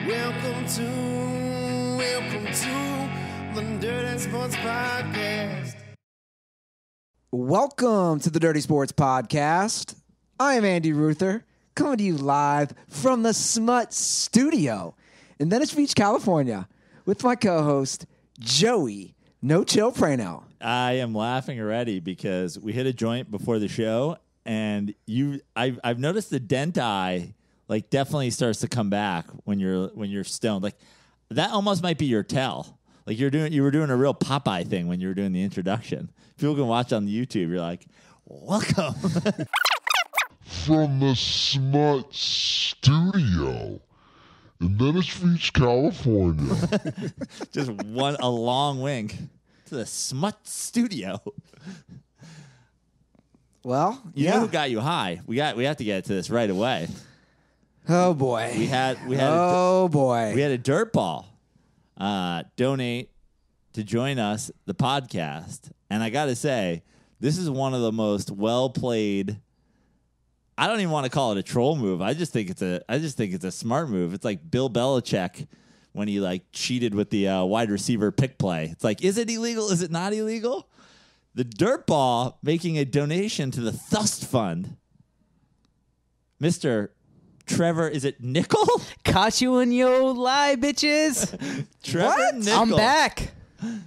Welcome to the Dirty Sports Podcast. Welcome to the Dirty Sports Podcast. I am Andy Ruther, coming to you live from the Smut Studio in Venice Beach, California, with my co-host, Joey No Chill Prano. I am laughing already because we hit a joint before the show, and I've noticed the dent eye like definitely starts to come back when you're stoned. Like that almost might be your tell. Like you were doing a real Popeye thing when you were doing the introduction. People can watch on the YouTube. You're like, welcome. From the Smut Studio in Venice Beach, California. Just a long wink to the Smut Studio. Well, You know who got you high? We have to get to this right away. Oh boy. We had We had a DirtBall donate to join us, the podcast. And I got to say, this is one of the most well-played. I don't even want to call it a troll move. I just think it's a smart move. It's like Bill Belichick when he like cheated with the wide receiver pick play. It's like, is it illegal? Is it not illegal? The DirtBall making a donation to the Thust Fund. Mr. Trevor, is it Nickel? Caught you in your lie, bitches. Trevor Nickel. I'm back.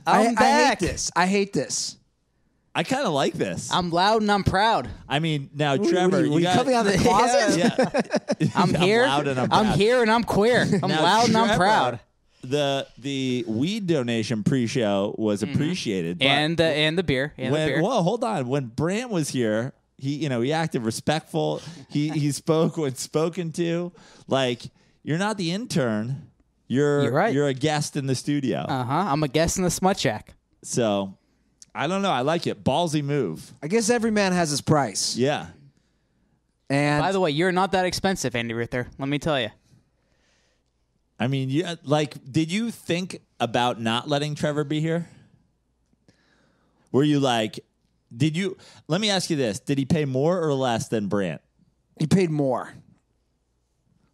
I back. hate this. I kind of like this. I'm loud and I'm proud. I mean, now, Trevor, you coming out of the closet? Yeah. I'm here. loud and I'm I'm proud. here and I'm queer. I'm Now, loud and I'm Trevor, proud. The weed donation pre-show was appreciated. But And the beer. Whoa, hold on. When Brant was here, he acted respectful. He spoke when spoken to. Like, you're not the intern. You're right. You're a guest in the studio. I'm a guest in the smut shack. So, I don't know. I like it. Ballsy move. I guess every man has his price. Yeah. And By the way, you're not that expensive, Andy Ruther. Let me tell you. I mean, did you think about not letting Trevor be here? Were you like, let me ask you this. Did he pay more or less than Brant? he paid more.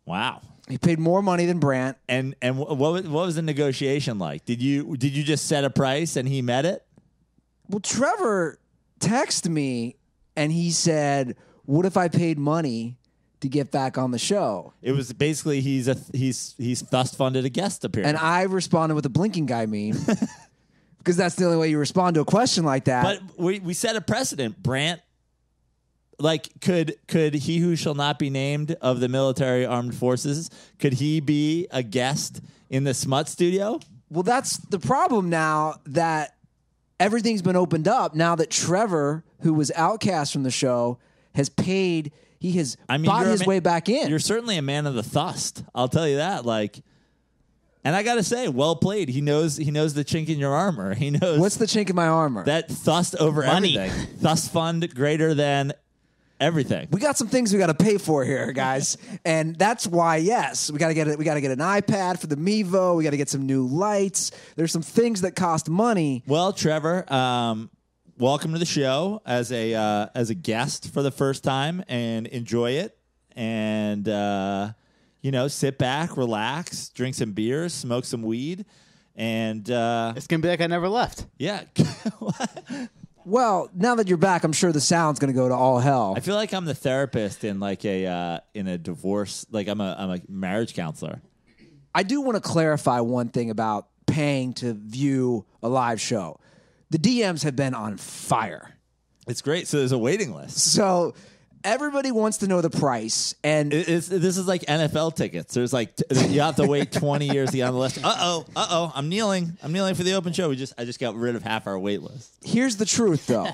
Wow. He paid more money than Brant. And what was the negotiation like? Did you just set a price and he met it? Well, Trevor texted me and he said, "What if I paid money to get back on the show?" It was basically he's thus funded a guest appearance. And I responded with a blinking guy meme because that's the only way you respond to a question like that. But we set a precedent. Brant, like, could he who shall not be named of the military armed forces, could he be a guest in the Smut Studio? Well, that's the problem now that everything's been opened up. Now that Trevor, who was outcast from the show, has paid, he has bought his way back in. You're certainly a man of the thust. I'll tell you that. Like, and I got to say, well played. He knows the chink in your armor. He knows What's the chink in my armor? that thust over Money. everything. Thust fund greater than everything. We got some things we got to pay for here, guys, and that's why. Yes, we got to get it. We got to get an iPad for the Mevo. We got to get some new lights. There's some things that cost money. Well, Trevor, welcome to the show as a guest for the first time, and enjoy it. And sit back, relax, drink some beers, smoke some weed, and It's going to be like I never left. yeah. Well, now that you're back, I'm sure the sound's going to go to all hell. I feel like I'm the therapist in like in a divorce. Like I'm a marriage counselor. I do want to clarify one thing about paying to view a live show. The DMs have been on fire. It's great. So there's a waiting list. So everybody wants to know the price, and This is like NFL tickets. There's like you have to wait 20 years to get on the list. Uh-oh. I'm kneeling for the open show. I just got rid of half our wait list. here's the truth, though.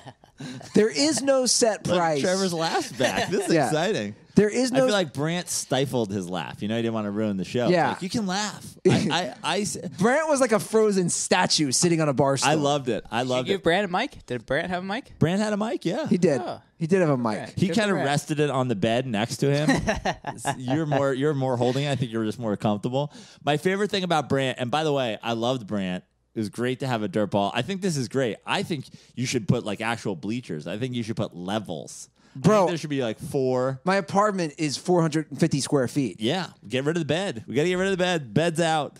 There is no set Look, price. Trevor's laugh's back. This is Yeah. exciting. There is no. I feel like Brant stifled his laugh. You know, he didn't want to ruin the show. Yeah. Like, you can laugh. I Brant was like a frozen statue sitting on a bar stool. loved it. I Did loved you it. give Brant a mic? Did Brant have a mic? Brant had a mic, yeah. He did. Oh. He did have a mic. Okay. He Good kind for of Brant. rested it on the bed next to him. You're more holding it. I think you're just more comfortable. My favorite thing about Brant, and by the way, I loved Brant. It was great to have a dirt ball. I think this is great. I think you should put like actual bleachers. I think you should put levels. Bro. There should be like 4. My apartment is 450 square feet. Yeah, get rid of the bed. We got to get rid of the bed. Bed's out.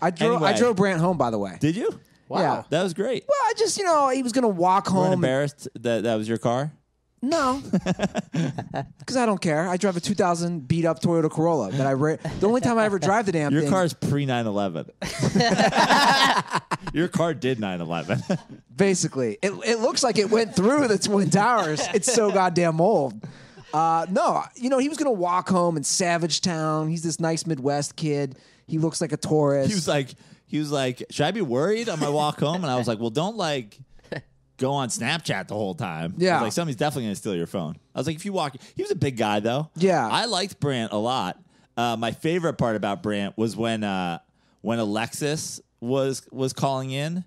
I drove Brant home, by the way. Did you? Wow. Yeah. That was great. Well, I just, he was going to walk You weren't home. embarrassed that was your car? No, because I don't care. I drive a 2000 beat up Toyota Corolla that the only time I ever drive the damn Your thing. car's pre 9/11. Your car did 9/11. Basically, it looks like it went through the Twin Towers. It's so goddamn old. No, he was gonna walk home in Savage Town. He's this nice Midwest kid. He looks like a tourist. He was like, should I be worried on my walk home? And I was like, well, don't go on Snapchat the whole time. Yeah. I was like, somebody's definitely going to steal your phone. I was like, if you walk... He was a big guy, though. Yeah. I liked Brant a lot. My favorite part about Brant was when Alexis was calling in.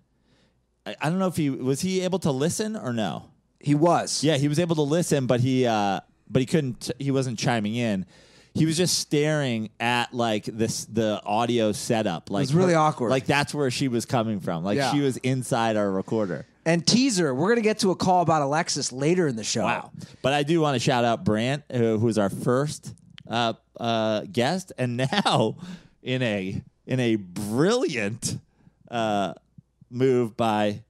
I don't know if was he able to listen or no? He was. Yeah, he was able to listen, but he couldn't... He wasn't chiming in. He was just staring at the audio setup. Like, it was really awkward. Like that's where she was coming from. Like Yeah. she was inside our recorder. And teaser, we're gonna get to a call about Alexis later in the show. Wow. But I do want to shout out Brant, who was our first guest, and now in a brilliant move by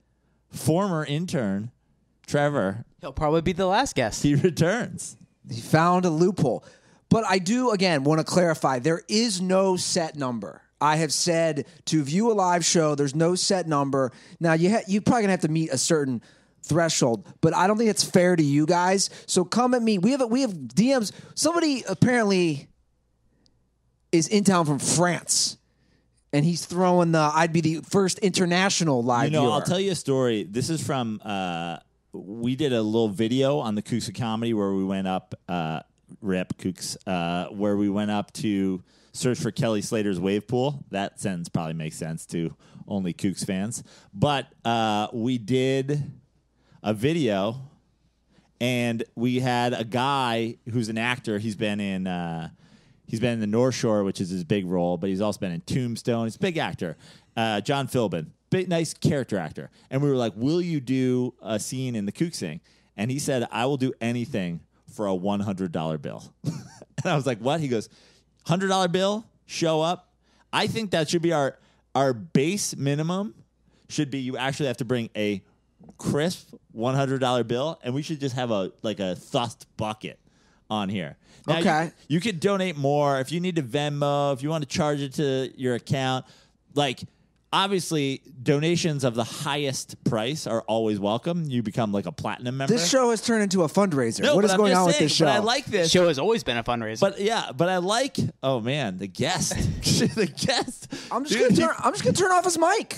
former intern Trevor, He'll probably be the last guest. he returns. He found a loophole. But I do, again, want to clarify, there is no set number. I have said to view a live show, there's no set number. Now, you're probably going to have to meet a certain threshold, but I don't think it's fair to you guys. So come at me. We have DMs. Somebody apparently is in town from France, and he's throwing I'd be the first international live viewer. I'll tell you a story. This is from, we did a little video on the Kooks of Comedy where we went up, Rip Kooks, where we went up to search for Kelly Slater's wave pool. That sentence probably makes sense to only Kooks fans. But we did a video, and we had a guy who's an actor. He's been in the North Shore, which is his big role, but he's also been in Tombstone. He's a big actor. John Philbin, big, nice character actor. And we were like, will you do a scene in the Kooks thing? And he said, I will do anything for a $100 bill. And I was like, what? He goes, $100 bill, show up. I think that should be our base minimum. Should be you actually have to bring a crisp $100 bill, and we should just have a thust bucket on here. Now, Okay. You could donate more if you need to Venmo, if you want to charge it to your account. Obviously, donations of the highest price are always welcome. You become like a platinum member. This show has turned into a fundraiser. No, What but is I'm going just on with saying, this show? But I like The this. show has always been a fundraiser. But I like. Oh man, the guest, the guest. I'm just gonna turn off his mic.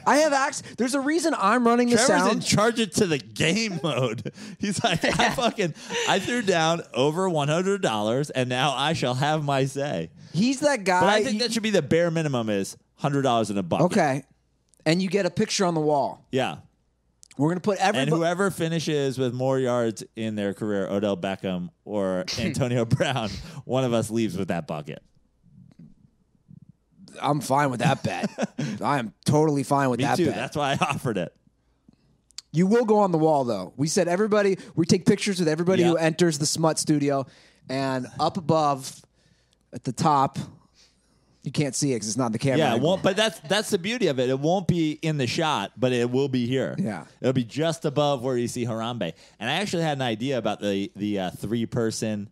I have access. There's a reason I'm running the Trevor's in sound. charge it to the game mode. He's like, I threw down over $100, and now I shall have my say. He's that guy. But I think that should be the bare minimum is $100 in a bucket. Okay, and you get a picture on the wall. Yeah. We're gonna put And everybody. whoever finishes with more yards in their career, Odell Beckham or Antonio Brown, one of us leaves with that bucket. I'm fine with that bet. I am totally fine with Me that too. bet. That's why I offered it. You will go on the wall, though. We said everybody. We take pictures with everybody who Yep. enters the Smut Studio, and up above, at the top, you can't see it because it's not in the camera. Yeah, it angle. won't, but that's the beauty of it. It won't be in the shot, but it will be here. Yeah. It'll be just above where you see Harambe. And I actually had an idea about the 3-person.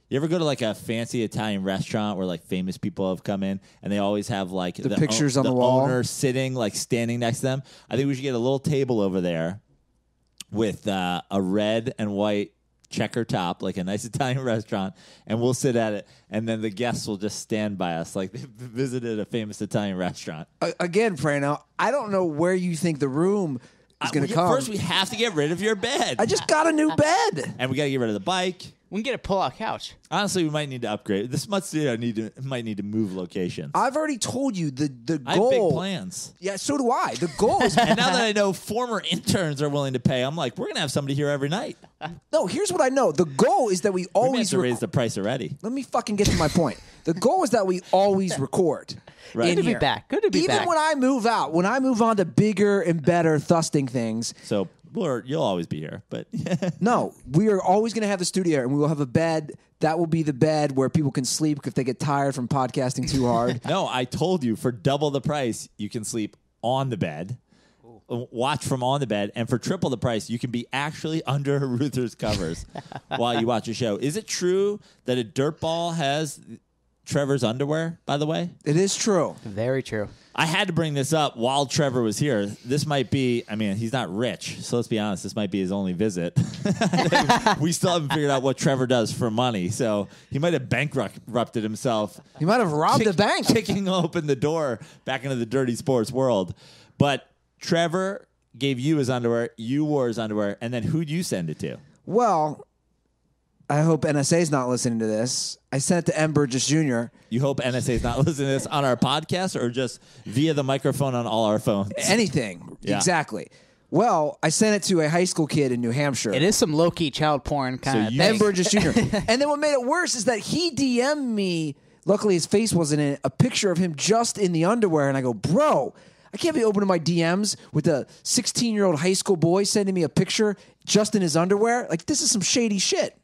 You ever go to like a fancy Italian restaurant where like famous people have come in and they always have like the pictures on the wall? owner sitting like standing next to them? I think we should get a little table over there with a red and white checker top, like a nice Italian restaurant, and we'll sit at it, and then the guests will just stand by us like they've visited a famous Italian restaurant. Again, Prano, I don't know where you think the room is going to come. First, we have to get rid of your bed. I just got a new bed. And we got to get rid of the bike. we can get a pull-out couch. Honestly, we might need to upgrade. The Smut Studio might need to move locations. I've already told you the I goal. have big plans. Yeah, so do I. The goal is And now that I know former interns are willing to pay, I'm like, we're going to have somebody here every night. no. Here's what I know. The goal is that we We may have always to raise the price already. Let me fucking get to my point. The goal is that we always record. Right. in Good to be here. back. Good to be Even back. when I move out, when I move on to bigger and better thusting things, So you'll always be here. But No, we are always going to have the studio, and we will have a bed. That will be the bed where people can sleep if they get tired from podcasting too hard. no, I told you for double the price, you can sleep on the bed. Watch from on the bed, and for triple the price, you can be actually under Ruther's covers while you watch a show. Is it true that a DirtBall has Trevor's underwear, by the way? It is true. Very true. I had to bring this up while Trevor was here. This might be, I mean, he's not rich, so let's be honest, this might be his only visit. We still haven't figured out what Trevor does for money, so he might have bankrupted himself. He might have robbed a bank. Kicking open the door back into the dirty sports world. But Trevor gave you his underwear, you wore his underwear, and then who'd you send it to? Well, I hope NSA's not listening to this. I sent it to M. Burgess Jr. You hope NSA is not listening to this on our podcast or just via the microphone on all our phones? Anything. Yeah. Exactly. Well, I sent it to a high school kid in New Hampshire. It is some low-key child porn kind of you- M. thing. Burgess Jr. And then what made it worse is that he DM'd me, luckily his face wasn't in it, a picture of him just in the underwear. And I go, bro, I can't be opening my DMs with a 16-year-old high school boy sending me a picture just in his underwear. Like, this is some shady shit.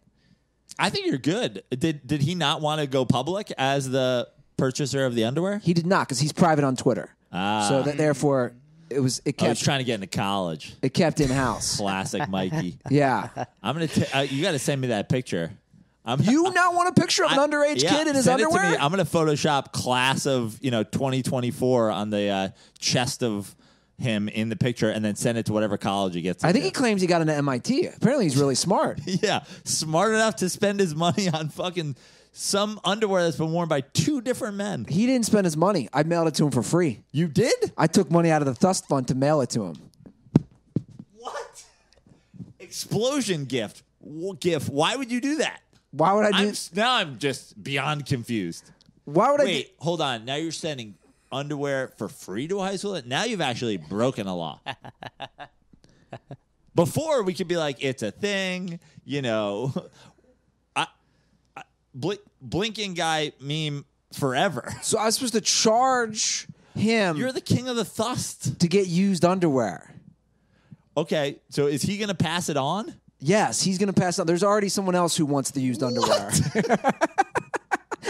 I think you're good. Did he not want to go public as the purchaser of the underwear? He did not, because he's private on Twitter. So that therefore, it I was kept trying to get into college. it kept in house. Classic Mikey. Yeah. I'm gonna. You got to send me that picture. You now want a picture of an underage kid in his send it to underwear? me. I'm gonna Photoshop class of 2024 on the chest of him in the picture, and then send it to whatever college he gets. I think he into. claims he got into MIT. Apparently, he's really smart. Yeah, smart enough to spend his money on fucking some underwear that's been worn by two different men. He didn't spend his money. I mailed it to him for free. You did? I took money out of the Thust Fund to mail it to him. What? Explosion gift. Why would you do that? Why would I do? Now I'm just beyond confused. Why would I? Wait, hold on. Now you're sending underwear for free to a high school? Now you've actually broken a law. Before, we could be like, it's a thing, blinking guy meme forever. So I was supposed to charge him You're the king of the thust. to get used underwear. Okay, so is he going to pass it on? Yes, he's going to pass on. There's already someone else who wants the used underwear.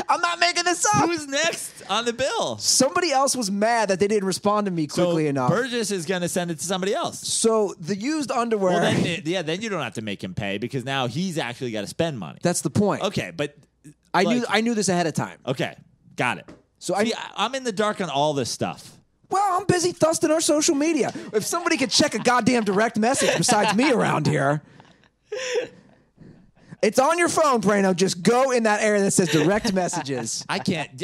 I'm not making this up. Who's next on the bill? Somebody else was mad that they didn't respond to me quickly enough. Burgess is going to send it to somebody else. So the used underwear. Well, then you don't have to make him pay because now he's actually got to spend money. That's the point. Okay, but I knew this ahead of time. Okay, got it. So I'm in the dark on all this stuff. Well, I'm busy thusting our social media. If somebody could check a goddamn direct message besides me around here. It's on your phone, Brano. Just go in that area that says direct messages. I can't.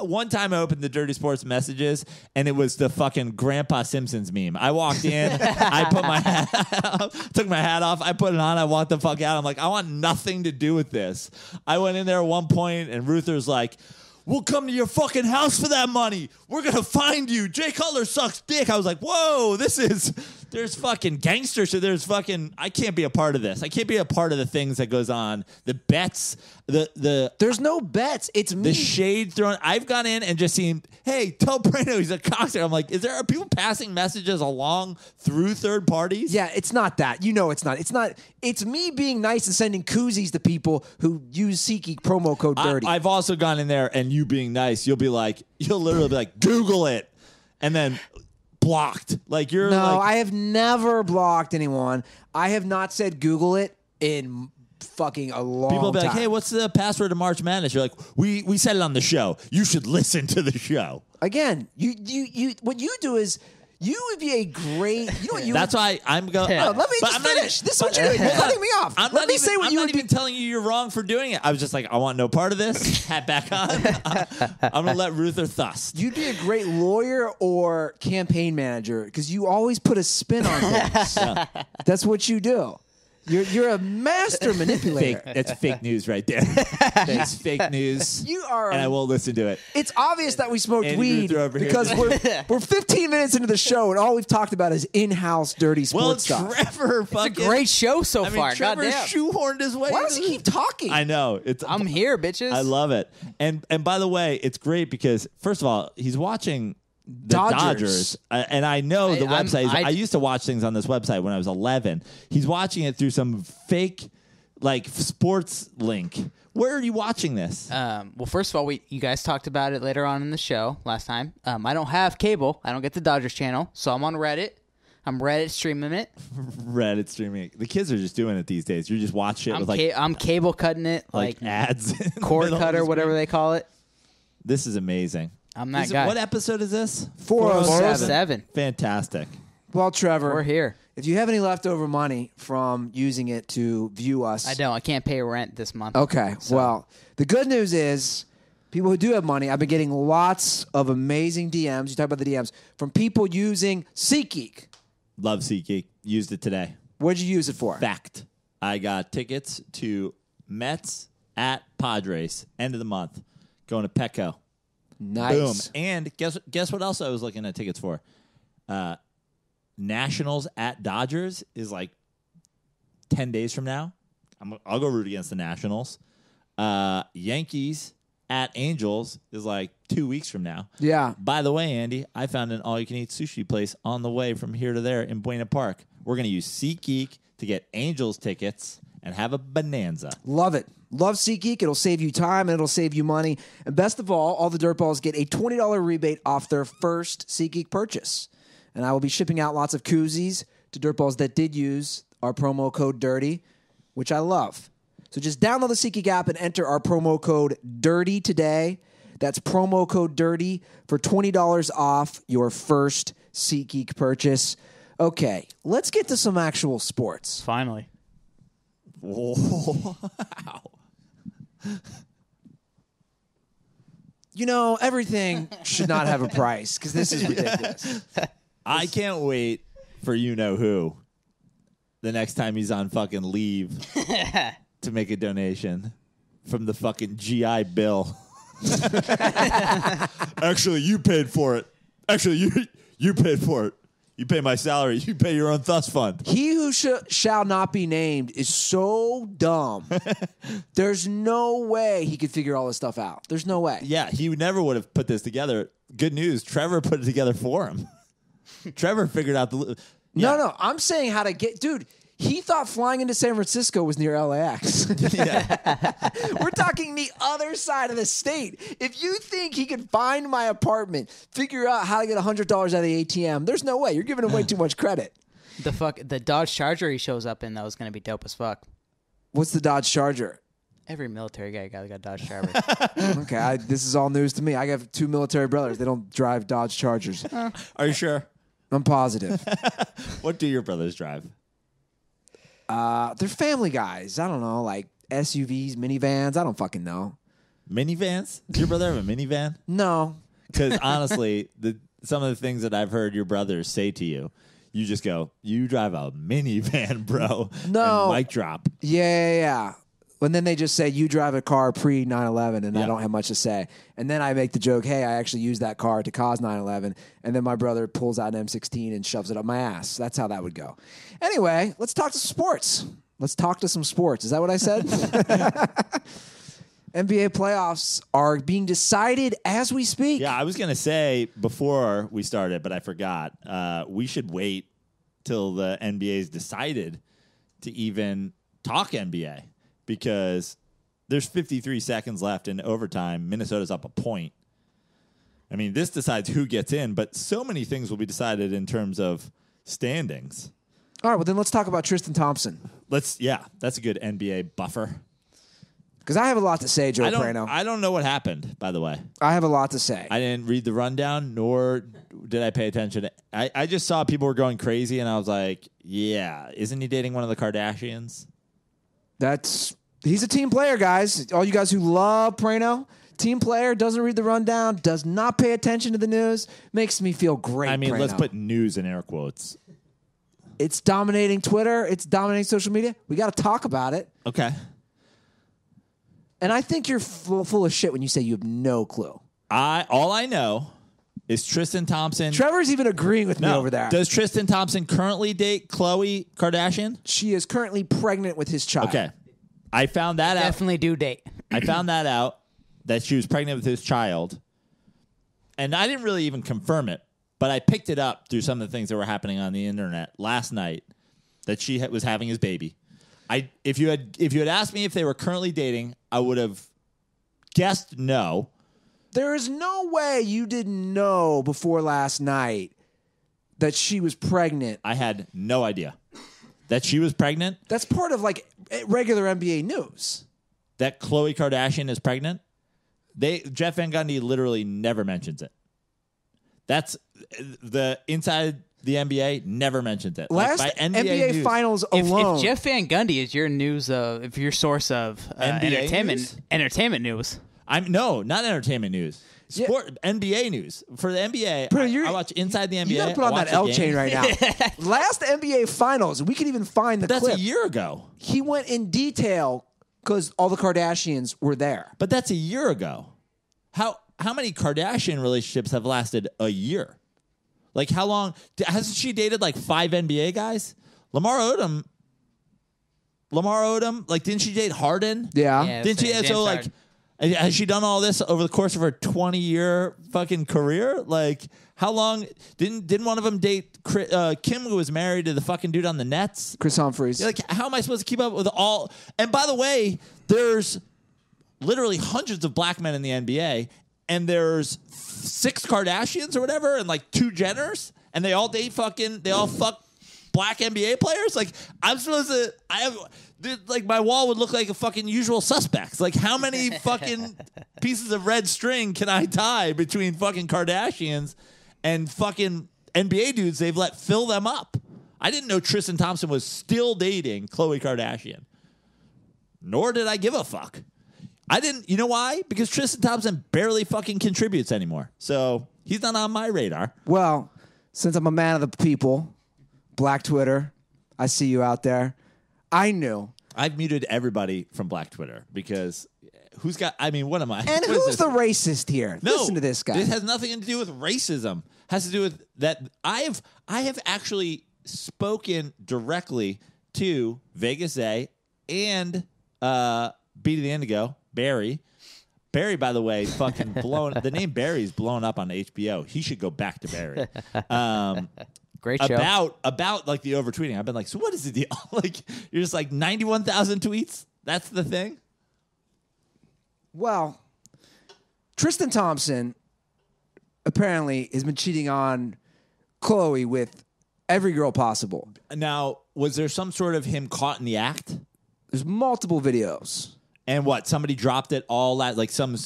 One time I opened the Dirty Sports messages, and it was the fucking Grandpa Simpsons meme. I walked in, I put my hat, took my hat off, I put it on, I walked the fuck out. I'm like, I want nothing to do with this. I went in there at one point, and Ruther's like, we'll come to your fucking house for that money. We're going to find you. Jay Cutler sucks dick. I was like, whoa, there's fucking gangster shit. I can't be a part of this. I can't be a part of the things that goes on. The bets, There's no bets. It's me. the shade thrown. I've gone in and just seen, hey, tell Brano he's a cocksucker. I'm like, are people passing messages along through third parties? Yeah, it's not that. You know it's not. It's not. It's me being nice and sending koozies to people who use SeatGeek promo code dirty. I've also gone in there and you being nice, you'll literally be like, Google it. And then blocked. Like you're no, like, I have never blocked anyone. I have not said Google it in fucking a long time. people be like, hey, what's the password to March Madness? You're like, we said it on the show. You should listen to the show. Again, you what you do is you would be a great. You know what you? That's why I'm going. Yeah. let me But just I'm not finish. even- This is what you're doing. You're cutting me off. I'm Let not me even, say what I'm you not would even be. telling you you're wrong for doing it. I was just like, I want no part of this. Hat back on. I'm gonna let Ruther thust. You'd be a great lawyer or campaign manager because you always put a spin on things. That's what you do. You're a master manipulator. That's fake news right there. That's fake news. You are. And I won't listen to it. It's obvious that we smoked Andy weed Ruther over here. because we're 15 minutes into the show and all we've talked about is in-house dirty sports stuff. Trevor fucking. It's a great show so far. Trevor Goddamn. shoehorned his way. Why does he keep talking? I know. I'm here, bitches. I love it. And by the way, it's great because first of all, he's watching the Dodgers. And I know the website. I used to watch things on this website when I was 11. He's watching it through some fake, like, sports link. Where are you watching this? Well, first of all, you guys talked about it later on in the show last time. I don't have cable. I don't get the Dodgers channel, so I'm on Reddit. I'm Reddit streaming it. Reddit streaming it. The kids are just doing it these days. You just watch it with I'm cable cutting it, like ads, cord cutter, whatever they call it. This is amazing. I'm that guy. What episode is this? 407. Fantastic. Well, Trevor, We're here. if you have any leftover money from using it to view us, I don't. I can't pay rent this month. Okay. So. Well, the good news is people who do have money, I've been getting lots of amazing DMs. You talk about the DMs from people using SeatGeek. Love SeatGeek. Used it today. What'd you use it for? Fact. I got tickets to Mets at Padres end of the month. Going to Petco. Nice. Boom. And guess what else I was looking at tickets for? Nationals at Dodgers is like 10 days from now. I'll go root against the Nationals. Yankees at Angels is like 2 weeks from now. Yeah. By the way, Andy, I found an all-you-can-eat sushi place on the way from here to there in Buena Park. We're going to use SeatGeek to get Angels tickets and have a bonanza. Love it. Love SeatGeek. It'll save you time and it'll save you money. And best of all the DirtBalls get a $20 rebate off their first SeatGeek purchase. And I will be shipping out lots of koozies to DirtBalls that did use our promo code DIRTY, which I love. So just download the SeatGeek app and enter our promo code DIRTY today. That's promo code DIRTY for $20 off your first SeatGeek purchase. Okay, let's get to some actual sports. Finally. Wow. You know, everything should not have a price because this is ridiculous. I can't wait for you-know-who the next time he's on fucking leave to make a donation from the fucking GI Bill. Actually, you paid for it. Actually, you paid for it. You pay my salary. You pay your own trust fund. He who shall not be named is so dumb. There's no way he could figure all this stuff out. There's no way. Yeah, he never would have put this together. Good news, Trevor put it together for him. Trevor figured out the... Yeah. No, I'm saying how to get... Dude, he thought flying into San Francisco was near LAX. We're talking the other side of the state. If you think he could find my apartment, figure out how to get $100 out of the ATM, there's no way. You're giving him way too much credit. The Dodge Charger he shows up in, though, is going to be dope as fuck. What's the Dodge Charger? Every military guy got a Dodge Charger. Okay, this is all news to me. I have two military brothers. They don't drive Dodge Chargers. Are you sure? I'm positive. What do your brothers drive? They're family guys. I don't know, like SUVs, minivans. I don't fucking know. Minivans? Does your brother have a minivan? No. Because honestly, some of the things that I've heard your brothers say to you, you just go, you drive a minivan, bro. No. And mic drop. Yeah. And then they just say, you drive a car pre 9/11, and I don't have much to say. And then I make the joke, hey, I actually used that car to cause 9/11. And then my brother pulls out an M16 and shoves it up my ass. That's how that would go. Anyway, let's talk to sports. Let's talk to some sports. Is that what I said? NBA playoffs are being decided as we speak. Yeah, I was going to say before we started, but I forgot. We should wait till the NBA's decided to even talk NBA. Because there's 53 seconds left in overtime. Minnesota's up a point. I mean, this decides who gets in, but so many things will be decided in terms of standings. All right, well, then let's talk about Tristan Thompson. That's a good NBA buffer. Because I have a lot to say, Joe Prano. I don't know what happened, by the way. I have a lot to say. I didn't read the rundown, nor did I pay attention. I just saw people were going crazy, and I was like, yeah, isn't he dating one of the Kardashians? He's a team player, guys. All you guys who love Prano, team player, doesn't read the rundown, does not pay attention to the news, makes me feel great. I mean, Prano. let's put news in air quotes. It's dominating Twitter. It's dominating social media. We got to talk about it. Okay. And I think you're full of shit when you say you have no clue. All I know is Tristan Thompson. Trevor's even agreeing with me over there. Does Tristan Thompson currently date Khloe Kardashian? She is currently pregnant with his child. Okay. I found that out. Definitely due date. I found that out that she was pregnant with his child. and I didn't really even confirm it, but I picked it up through some of the things that were happening on the internet last night that she was having his baby. If you had asked me if they were currently dating, I would have guessed no. There is no way you didn't know before last night that she was pregnant. I had no idea that she was pregnant. That's part of like regular NBA news. That Khloe Kardashian is pregnant. Jeff Van Gundy literally never mentions it. That's the inside the NBA never mentions it. Last like by NBA news, Finals alone. If Jeff Van Gundy is your news, if your source of entertainment news. No, not entertainment news. NBA news. For the NBA, I watch Inside the NBA. You got to put on that L chain right now. Last NBA Finals, we could even find the clip. That's a year ago. He went in detail because all the Kardashians were there. But that's a year ago. How many Kardashian relationships have lasted a year? Like how long? Hasn't she dated like 5 NBA guys? Lamar Odom, like didn't she date Harden? Yeah. Didn't she? So like, has she done all this over the course of her 20-year fucking career? Like how long? Didn't one of them date Kim, who was married to the fucking dude on the Nets? Chris Humphries. Like how am I supposed to keep up with all? And by the way, there's literally hundreds of black men in the NBA, and there's 6 Kardashians or whatever, and like 2 Jenners, and they all fuck black NBA players. Like I'm supposed to, like my wall would look like a fucking Usual Suspects. Like how many fucking pieces of red string can I tie between fucking Kardashians and fucking NBA dudes they've let fill them up? I didn't know Tristan Thompson was still dating Khloe Kardashian. Nor did I give a fuck. I didn't. You know why? Because Tristan Thompson barely fucking contributes anymore. So he's not on my radar. Well, since I'm a man of the people, Black Twitter, I see you out there. I knew. I've muted everybody from Black Twitter because who's got? I mean, what am I? And who's the racist here? No, listen to this guy. This has nothing to do with racism. Has to do with that. I have actually spoken directly to Vegas A and Beat of the Indigo. Barry, by the way, fucking blown. The name Barry's blown up on HBO. He should go back to Barry. Great show. About like the overtweeting. I've been like, so what is the deal? Like you're just like 91,000 tweets. That's the thing. Well, Tristan Thompson apparently has been cheating on Khloe with every girl possible. Now, was there some sort of him caught in the act? There's multiple videos. And what? Somebody dropped it all at like some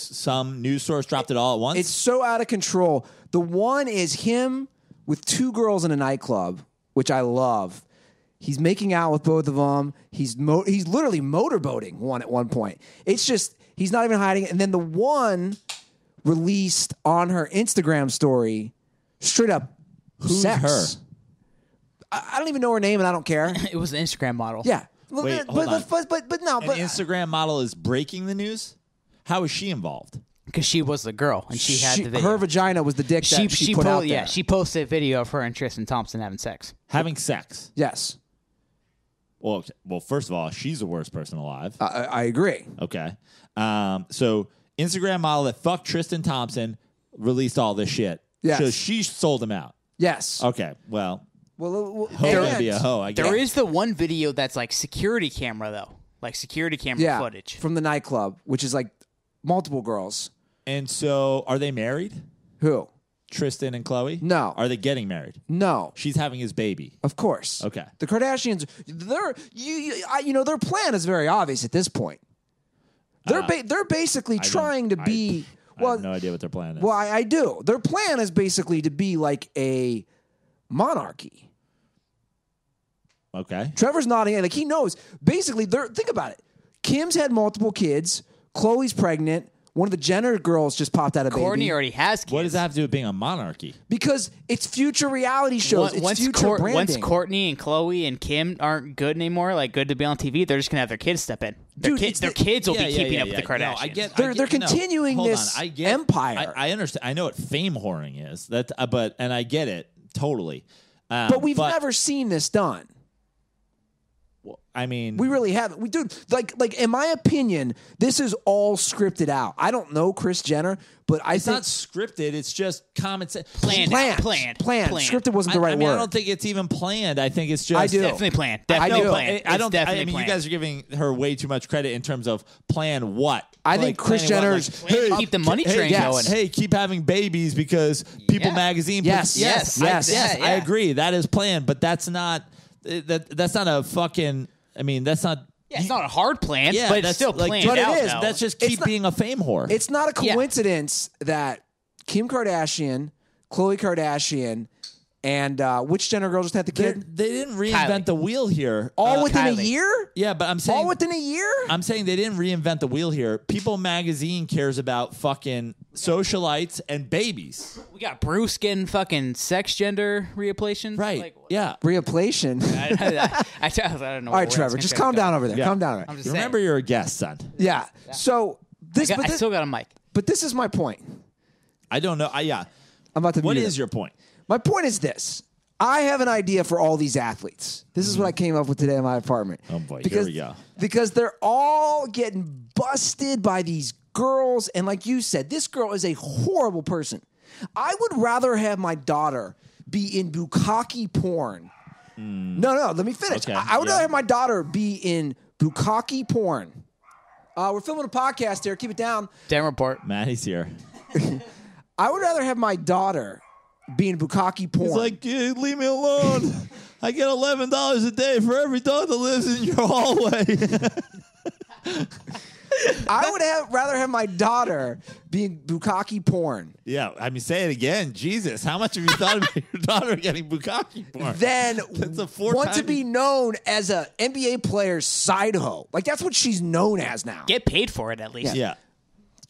news source dropped it all at once? It's so out of control. The one is him with 2 girls in a nightclub, which I love. He's making out with both of them. He's literally motorboating one at one point. It's just he's not even hiding it. And then the one released on her Instagram story, straight up, who's sex. her? I don't even know her name, and I don't care. It was an Instagram model. Yeah. Wait, but no. An Instagram model is breaking the news? How is she involved? Because she was the girl, and she had the video. Her vagina was the dick that she put out there. Yeah, she posted a video of her and Tristan Thompson having sex. Having sex? Yes. Well, first of all, she's the worst person alive. I agree. Okay. So Instagram model that fucked Tristan Thompson released all this shit. Yes. So she sold him out. Yes. Okay. Well, Well, hoe be a hoe, I guess. There is the one video that's like security camera, though. Like security camera footage. From the nightclub, which is like multiple girls. And so are they married? Who? Tristan and Khloe? No. Are they getting married? No. She's having his baby. Of course. Okay. The Kardashians, their plan is very obvious at this point. They're basically trying to be. I have no idea what their plan is. Well, I do. Their plan is basically to be like a monarchy. Okay. Trevor's nodding. Like he knows. Basically, think about it. Kim's had multiple kids. Khloe's pregnant. One of the Jenner girls just popped out of baby. Kourtney already has kids. What does that have to do with being a monarchy? Because it's future reality shows. It's future branding. Once Kourtney and Khloe and Kim aren't good anymore, like good to be on TV, they're just gonna have their kids step in. Their kids will be keeping up with the Kardashians. No, I get. They're continuing this empire. I understand. I know what fame whoring is. And I get it totally. But we've never seen this done. I mean, We really haven't. We do like in my opinion, this is all scripted out. I don't know Kris Jenner, but it's think not scripted. It's just common sense. Planned. Scripted wasn't the right mean, word. I don't think it's even planned. I think it's just I do. Definitely planned. I Definitely do. planned. I don't. It's definitely I mean, planned. you guys are giving her way too much credit in terms of plan what. I think Kris planning what, Jenner's Plan to keep the money train yes. going. Hey, keep having babies because People Yeah. Magazine. Yes. Yes. Yes. I agree. That is planned, but that's not. That's not a fucking. I mean, that's not. Yeah, it's not a hard plan, Yeah, but it's that's still like- planned but it out. is. though. That's just It's keep not- being a fame whore. It's not a Yeah. coincidence that Kim Kardashian, Khloe Kardashian, and which Jenner girl just had the kid? They didn't reinvent Kylie. the wheel here. All within a Kylie. year? Yeah, but I'm saying All within a year? I'm saying they didn't reinvent the wheel here. People Magazine cares about fucking socialites and babies. We got Bruce getting fucking sex gender reaplation. Right. Like, yeah. Reaplation. I don't know. All right, Trevor, just calm down over there. Yeah. Calm down. I'm just Remember, saying. you're a guest, son. Yeah. So this, I still got a mic. but this is my point. I don't know. Yeah. I'm about to. What mute is it. your point? My point is this. I have an idea for all these athletes. This is what I came up with today in my apartment. Oh, boy. Because, Here we go. Because they're all getting busted by these girls. And like you said, this girl is a horrible person. I would rather have my daughter be in bukkake porn. No, let me finish. Okay, I would yeah. rather have my daughter be in bukkake porn. We're filming a podcast here. Keep it down. Dan report. Maddie's here. I would rather have my daughter be in bukkake porn. He's like, dude, leave me alone. I get $11 a day for every dog that lives in your hallway. I would rather have my daughter be in bukkake porn Yeah, I mean, say it again. Jesus, how much have you thought about your daughter getting bukkake porn? than That's a want to 4-time be known as a NBA player's side hoe. Like that's what she's known as now. Get paid for it at least. Yeah.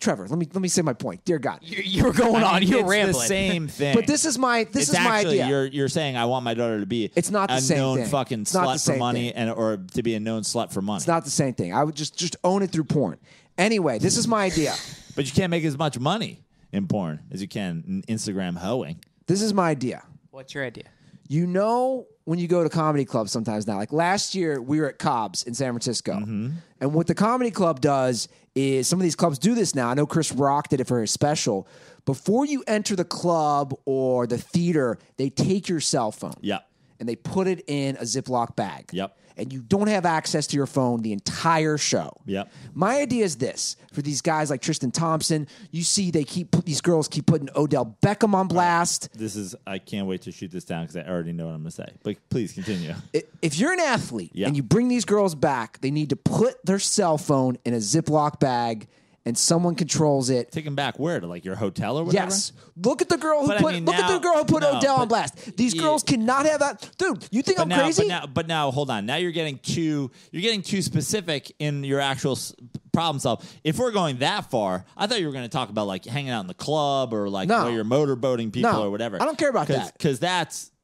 Trevor, let me say my point. Dear God. You were going I on. mean, You were it's rambling. the same thing. But this is my actually, idea. You're saying I want my daughter to be It's not the a same known thing. fucking It's not the slut for same money thing. or to be a known slut for money. It's not the same thing. I would just own it through porn. Anyway, this is my idea. But you can't make as much money in porn as you can in Instagram hoeing. This is my idea. What's your idea? You know when you go to comedy clubs sometimes now, like last year we were at Cobb's in San Francisco. Mm-hmm. And what the comedy club does is some of these clubs do this now. I know Chris Rock did it for his special. Before you enter the club or the theater, they take your cell phone. Yep. And they put it in a Ziploc bag. Yep. And you don't have access to your phone the entire show. Yep. My idea is this for these guys like Tristan Thompson. You see, these girls keep putting Odell Beckham on blast. I can't wait to shoot this down because I already know what I'm going to say. But please continue. If you're an athlete Yeah. and you bring these girls back, they need to put their cell phone in a Ziploc bag and someone controls it. Take them back where? To like your hotel or whatever? Yes. Look at the girl who But I put mean, look at the now- girl who put no, Odell on but- blast. These yeah. girls cannot have that. Dude, you think I'm crazy? But now, hold on. Now you're getting too specific in your actual problem solve. If we're going that far, I thought you were going to talk about like hanging out in the club or like No. where you're motorboating people No. or whatever. I don't care about that. Because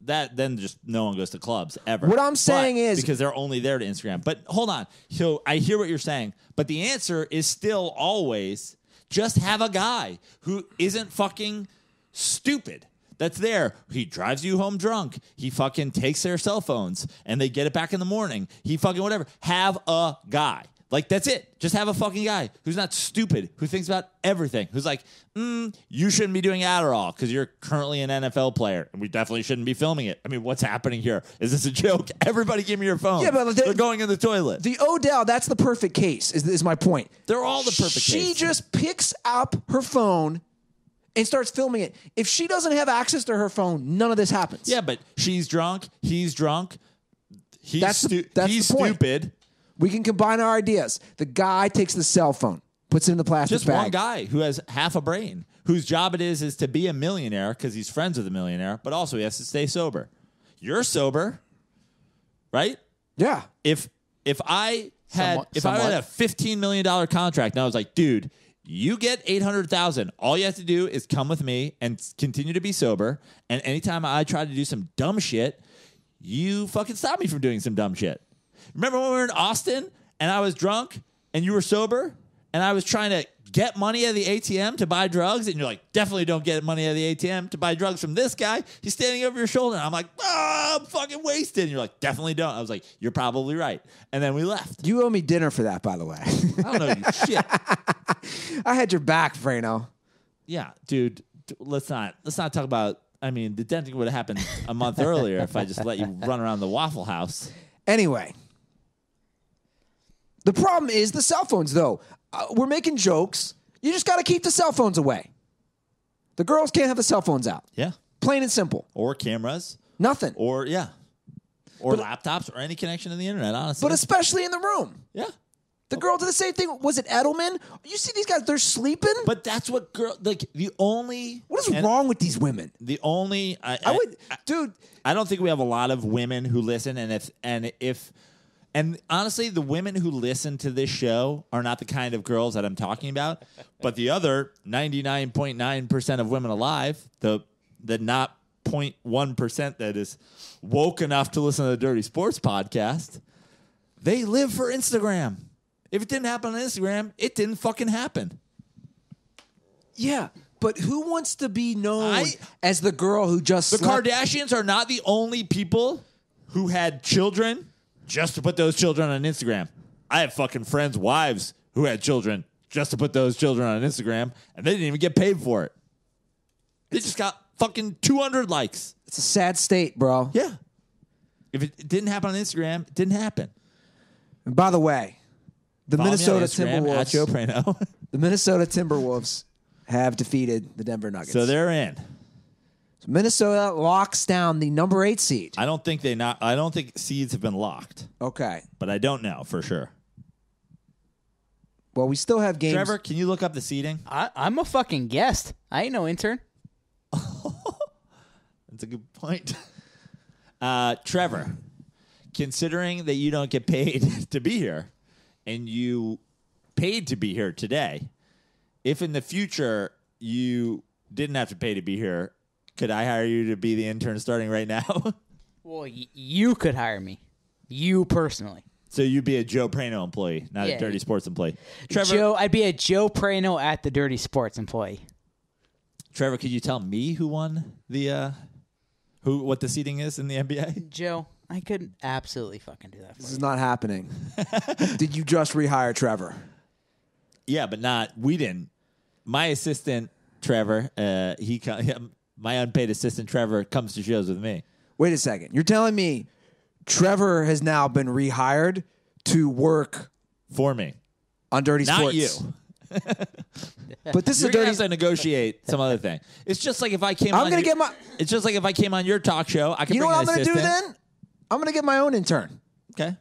then just no one goes to clubs ever. What I'm saying is- because they're only there to Instagram. But hold on. So I hear what you're saying, but the answer is still always just have a guy who isn't fucking stupid. That's there. He drives you home drunk. He fucking takes their cell phones and they get it back in the morning. He fucking whatever. Have a guy. Like, that's it. Just have a fucking guy who's not stupid, who thinks about everything, who's like, you shouldn't be doing Adderall because you're currently an NFL player, and we definitely shouldn't be filming it. I mean, what's happening here? Is this a joke? Everybody give me your phone. Yeah, but they're going in the toilet. The Odell, that's the perfect case, is my point. They're all the perfect She case. just picks up her phone and starts filming it. If she doesn't have access to her phone, none of this happens. Yeah, but she's drunk. He's drunk. He's That's the point. stupid. We can combine our ideas. The guy takes the cell phone, puts it in the plastic Just bag. one guy who has half a brain, whose job it is to be a millionaire because he's friends with a millionaire, but also he has to stay sober. You're sober, right? Yeah. If I had Somewhat. a $15 million contract and I was like, dude, you get $800,000. All you have to do is come with me and continue to be sober. And anytime I try to do some dumb shit, you fucking stop me from doing some dumb shit. Remember when we were in Austin and I was drunk and you were sober? and I was trying to get money at the ATM to buy drugs, and you're like, definitely don't get money at the ATM to buy drugs from this guy. He's standing over your shoulder. And I'm like, I'm fucking wasted. And you're like, definitely don't. I was like, you're probably right. And then we left. You owe me dinner for that, by the way. I don't know you shit. I had your back, Frano. Yeah, dude. Let's not talk about. I mean, the denting would have happened a month earlier if I just let you run around the Waffle House. Anyway, the problem is the cell phones, though. We're making jokes. You just got to keep the cell phones away. The girls can't have the cell phones out. Yeah. Plain and simple. Or cameras. Nothing. Or laptops or any connection to the internet, honestly. But especially in the room. Yeah. The girl did the same thing. Was it Edelman? You see these guys, they're sleeping? But that's what the only... What is wrong with these women? The only... Dude. I don't think we have a lot of women who listen, and honestly, the women who listen to this show are not the kind of girls that I'm talking about. But the other 99.9% of women alive, the not 0.1% that is woke enough to listen to the Dirty Sports Podcast, they live for Instagram. If it didn't happen on Instagram, it didn't fucking happen. Yeah, but who wants to be known as the girl who just slept? Kardashians are not the only people who had children just to put those children on Instagram. I have fucking friends' wives who had children just to put those children on Instagram, and they didn't even get paid for it. They just got fucking 200 likes. It's a sad state, bro. Yeah. If it didn't happen on Instagram, it didn't happen. And by the way, the Follow Minnesota me on Instagram, at Joe Timberwolves. Prano. The Minnesota Timberwolves have defeated the Denver Nuggets. So they're in. So Minnesota locks down the number 8 seed. I don't think seeds have been locked. Okay. But I don't know for sure. Well, we still have games. Trevor, can you look up the seeding? I'm a fucking guest. I ain't no intern. That's a good point. Trevor, considering that you don't get paid to be here and you paid to be here today, if in the future you didn't have to pay to be here, could I hire you to be the intern starting right now? Well, you could hire me. You personally. So you'd be a Joe Prano employee, not a Dirty Sports employee. Trevor, I'd be a Joe Prano at the Dirty Sports employee. Trevor, could you tell me who won what the seeding is in the NBA? Joe, I could absolutely fucking do that for This you. is not happening. Did you just rehire Trevor? Yeah, but we didn't. My assistant, Trevor, my unpaid assistant, Trevor, comes to shows with me. Wait a second. You're telling me Trevor has now been rehired to work For me. on Dirty Not Sports? you. But this is You're a going dirty. to have to negotiate some other thing. It's just like if I came It's just like if I came on your talk show, I could You know bring what an I'm going to do assistant. then? I'm going to get my own intern. Okay.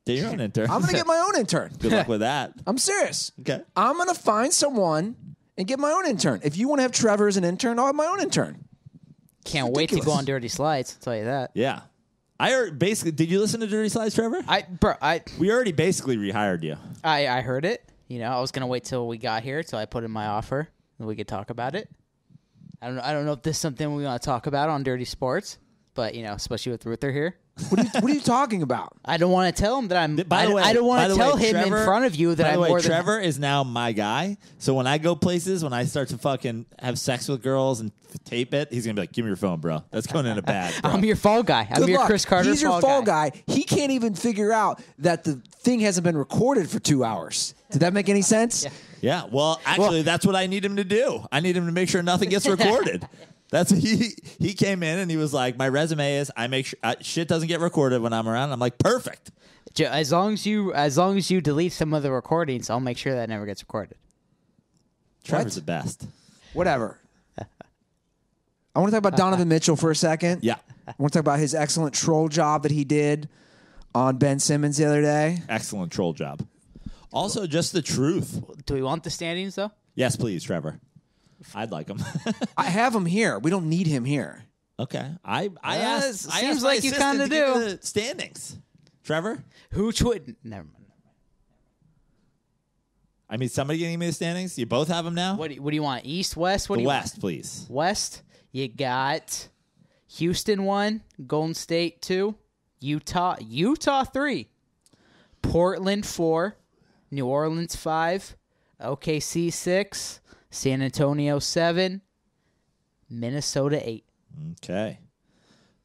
Do your own intern. I'm going to get my own intern. Good luck with that. I'm serious. Okay. I'm going to find someone and get my own intern. If you want to have Trevor as an intern, I'll have my own intern. Can't wait to go ridiculous. on Dirty Slides. I'll tell you that. Yeah. I heard basically, did you listen to Dirty Slides, Trevor? We already basically rehired you. I heard it. You know, I was gonna wait till we got here till I put in my offer and we could talk about it. I don't know if this is something we want to talk about on Dirty Sports, but you know, especially with Ruther here. What are you talking about? I don't want to tell him that I'm. By the way, I don't want to tell him Trevor, in front of you that by the I'm way, more than. Trevor is now my guy. So when I go places, when I start to fucking have sex with girls and tape it, he's gonna be like, "Give me your phone, bro. That's going in a bag." Bro. I'm your fall guy. I'm Good your luck. Chris Carter. He's your fall guy. He can't even figure out that the thing hasn't been recorded for 2 hours. Did that make any sense? Yeah. Yeah. Well, actually, that's what I need him to do. I need him to make sure nothing gets recorded. That's he came in and he was like, my resume is I make sure shit doesn't get recorded when I'm around. I'm like, perfect. As long as you delete some of the recordings, I'll make sure that never gets recorded. Trevor's the best. Whatever. I want to talk about Donovan Mitchell for a second. Yeah. I want to talk about his excellent troll job that he did on Ben Simmons the other day. Excellent troll job. Also, just the truth. Do we want the standings though? Yes, please, Trevor. I'd like him. I have him here. We don't need him here. Okay. I asked. I seems asked like my you assistant kinda to give do. me the standings. Trevor. Never mind. I mean, somebody give me the standings. You both have them now. What do you want? East, West? What The do you West, want? please. West. You got Houston 1, Golden State 2, Utah 3, Portland 4, New Orleans 5, OKC 6, San Antonio 7, Minnesota 8. Okay.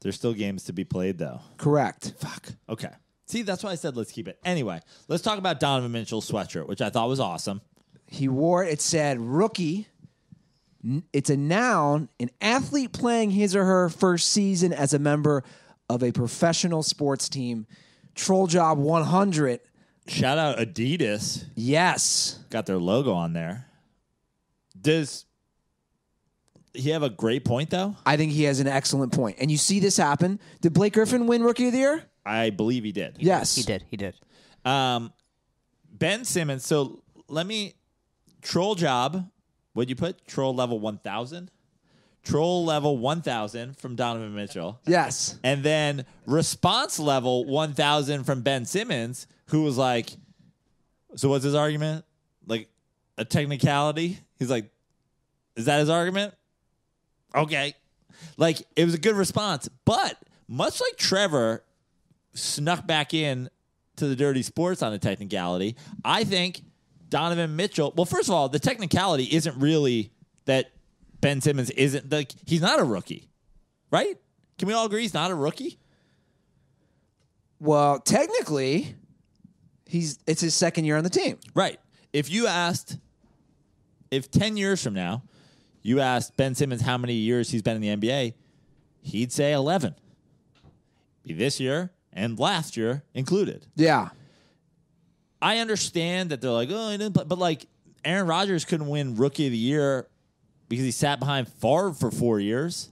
There's still games to be played, though. Correct. Fuck. Okay. See, that's why I said let's keep it. Anyway, let's talk about Donovan Mitchell's sweatshirt, which I thought was awesome. He wore it. It said rookie. It's a noun, an athlete playing his or her first season as a member of a professional sports team. Troll Job 100. Shout out Adidas. Yes. Got their logo on there. Does he have a great point, though? I think he has an excellent point. And you see this happen. Did Blake Griffin win Rookie of the Year? I believe he did. Yes. He did. Ben Simmons. So let me troll job. What'd you put? Troll level 1,000? Troll level 1,000 from Donovan Mitchell. Yes. And then response level 1,000 from Ben Simmons, who was like, so what's his argument? Like a technicality? He's like, is that his argument? Okay. Like, it was a good response. But much like Trevor snuck back in to the Dirty Sports on a technicality, I think Donovan Mitchell, well, first of all, the technicality isn't really that Ben Simmons isn't, like, he's not a rookie, right? Can we all agree he's not a rookie? Well, technically, it's his second year on the team. Right. If 10 years from now, you asked Ben Simmons how many years he's been in the NBA, he'd say 11. Be this year and last year included. Yeah. I understand that they're like, oh, he didn't play. But, like, Aaron Rodgers couldn't win Rookie of the Year because he sat behind Favre for 4 years.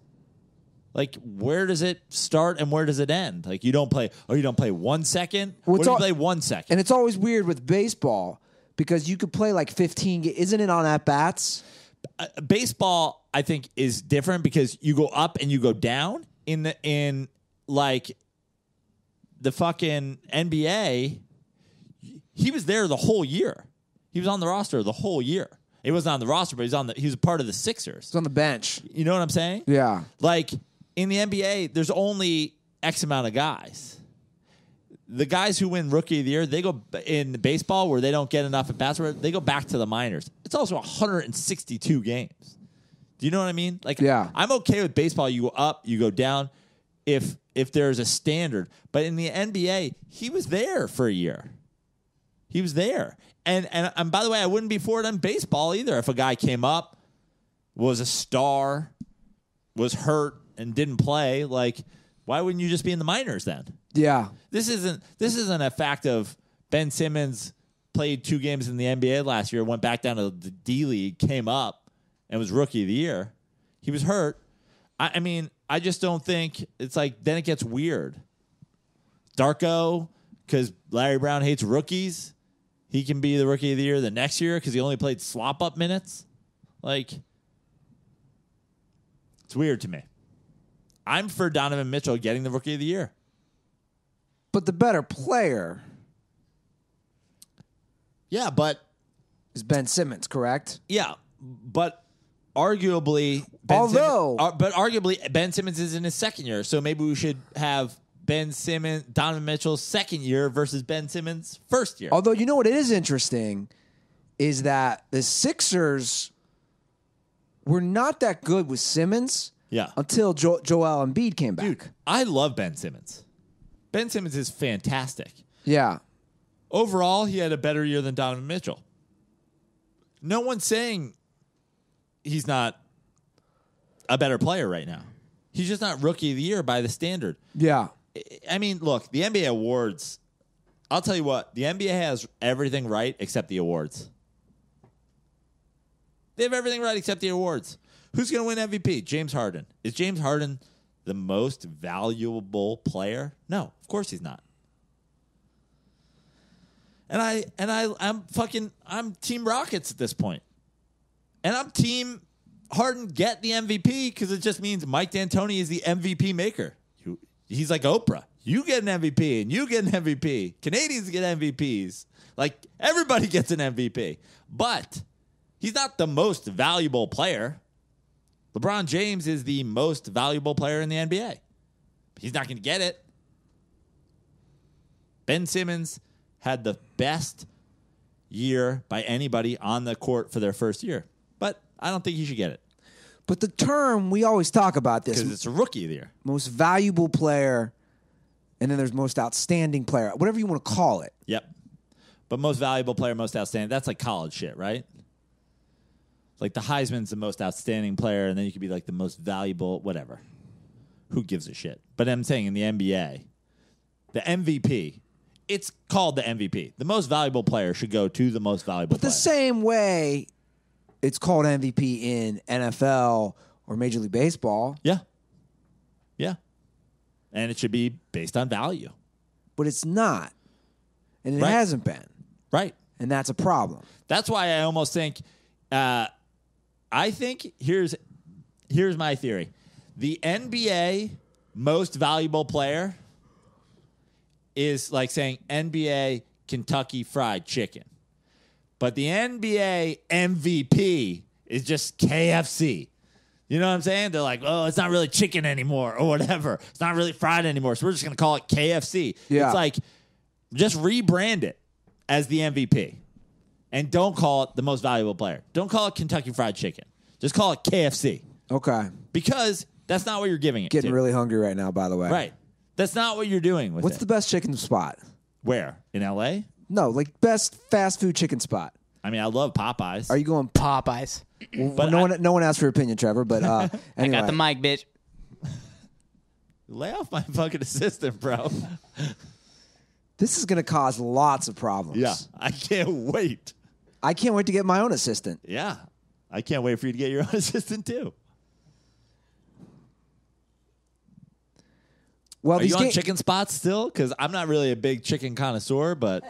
Like, where does it start and where does it end? Like, you don't play 1 second? Well, Or do you play 1 second? And it's always weird with baseball because you could play like 15. Isn't it on at-bats? Baseball, I think, is different because you go up and you go down. In like the fucking NBA, he was there the whole year. He was on the roster the whole year. He wasn't on the roster, but he was a part of the Sixers. It's on the bench. You know what I'm saying? Yeah. Like, in the NBA, there's only X amount of guys. The guys who win Rookie of the Year, they go in baseball where they don't get enough at bats, they go back to the minors. It's also 162 games. Do you know what I mean? Like, yeah. I'm okay with baseball. You go up, you go down, if there's a standard. But in the NBA, he was there for a year. He was there. And by the way, I wouldn't be for it on baseball either. If a guy came up, was a star, was hurt, and didn't play, like, why wouldn't you just be in the minors then? Yeah. This isn't a fact of Ben Simmons played 2 games in the NBA last year, went back down to the D League, came up, and was Rookie of the Year. He was hurt. I mean, I just don't think it's like, then it gets weird. Darko, because Larry Brown hates rookies, he can be the Rookie of the Year the next year because he only played slop-up minutes. Like, it's weird to me. I'm for Donovan Mitchell getting the Rookie of the Year. But the better player Yeah, but is Ben Simmons, correct? yeah, but arguably, Ben Simmons is in his second year, so maybe we should have Donovan Mitchell's second year versus Ben Simmons' first year. Although, you know what it is interesting is that the Sixers were not that good with Simmons until Joel Embiid came back. Dude, I love Ben Simmons. Ben Simmons is fantastic. Yeah. Overall, he had a better year than Donovan Mitchell. No one's saying he's not a better player right now. He's just not Rookie of the Year by the standard. Yeah. I mean, look, the NBA awards, I'll tell you what, the NBA has everything right except the awards. They have everything right except the awards. Who's going to win MVP? James Harden. Is James Harden the most valuable player? No, of course he's not. And I'm Team Rockets at this point. And I'm Team Harden get the MVP because it just means Mike D'Antoni is the MVP maker. He's like Oprah. You get an MVP and you get an MVP. Canadians get MVPs. Like, everybody gets an MVP. But he's not the most valuable player. LeBron James is the most valuable player in the NBA. He's not going to get it. Ben Simmons had the best year by anybody on the court for their first year. But I don't think he should get it But the term, we always talk about this. because it's a rookie of the year. Most valuable player, and then there's most outstanding player, whatever you want to call it. Yep. But most valuable player, most outstanding, that's like college shit, right? Like the Heisman's the most outstanding player, and then you could be like the most valuable, whatever. Who gives a shit? But I'm saying in the NBA, the MVP, it's called the MVP. The most valuable player should go to the most valuable But player. the same way it's called MVP in NFL or Major League Baseball, Yeah. Yeah. And it should be based on value. but it's not. And it Right. hasn't been. Right. And that's a problem. That's why I almost think I think here's my theory. The NBA most valuable player is like saying NBA Kentucky Fried Chicken. But the NBA MVP is just KFC. You know what I'm saying? They're like, oh, it's not really chicken anymore or whatever. It's not really fried anymore. So we're just going to call it KFC. Yeah. It's like, just rebrand it as the MVP. And don't call it the most valuable player. Don't call it Kentucky Fried Chicken. Just call it KFC. Okay. Because that's not what you're giving it Getting to. really hungry right now, by the way. Right. That's not what you're doing with What's it. the best chicken spot? Where? In L.A.? No, like best fast food chicken spot. I mean, I love Popeyes. Are you going? Popeyes. But no one asked for your opinion, Trevor. But I anyway, got the mic, bitch. Lay off my fucking assistant, bro. this is going to cause lots of problems. Yeah. I can't wait. I can't wait to get my own assistant. Yeah. I can't wait for you to get your own assistant, too. Well, Are you on chicken spots still? Because I'm not really a big chicken connoisseur, but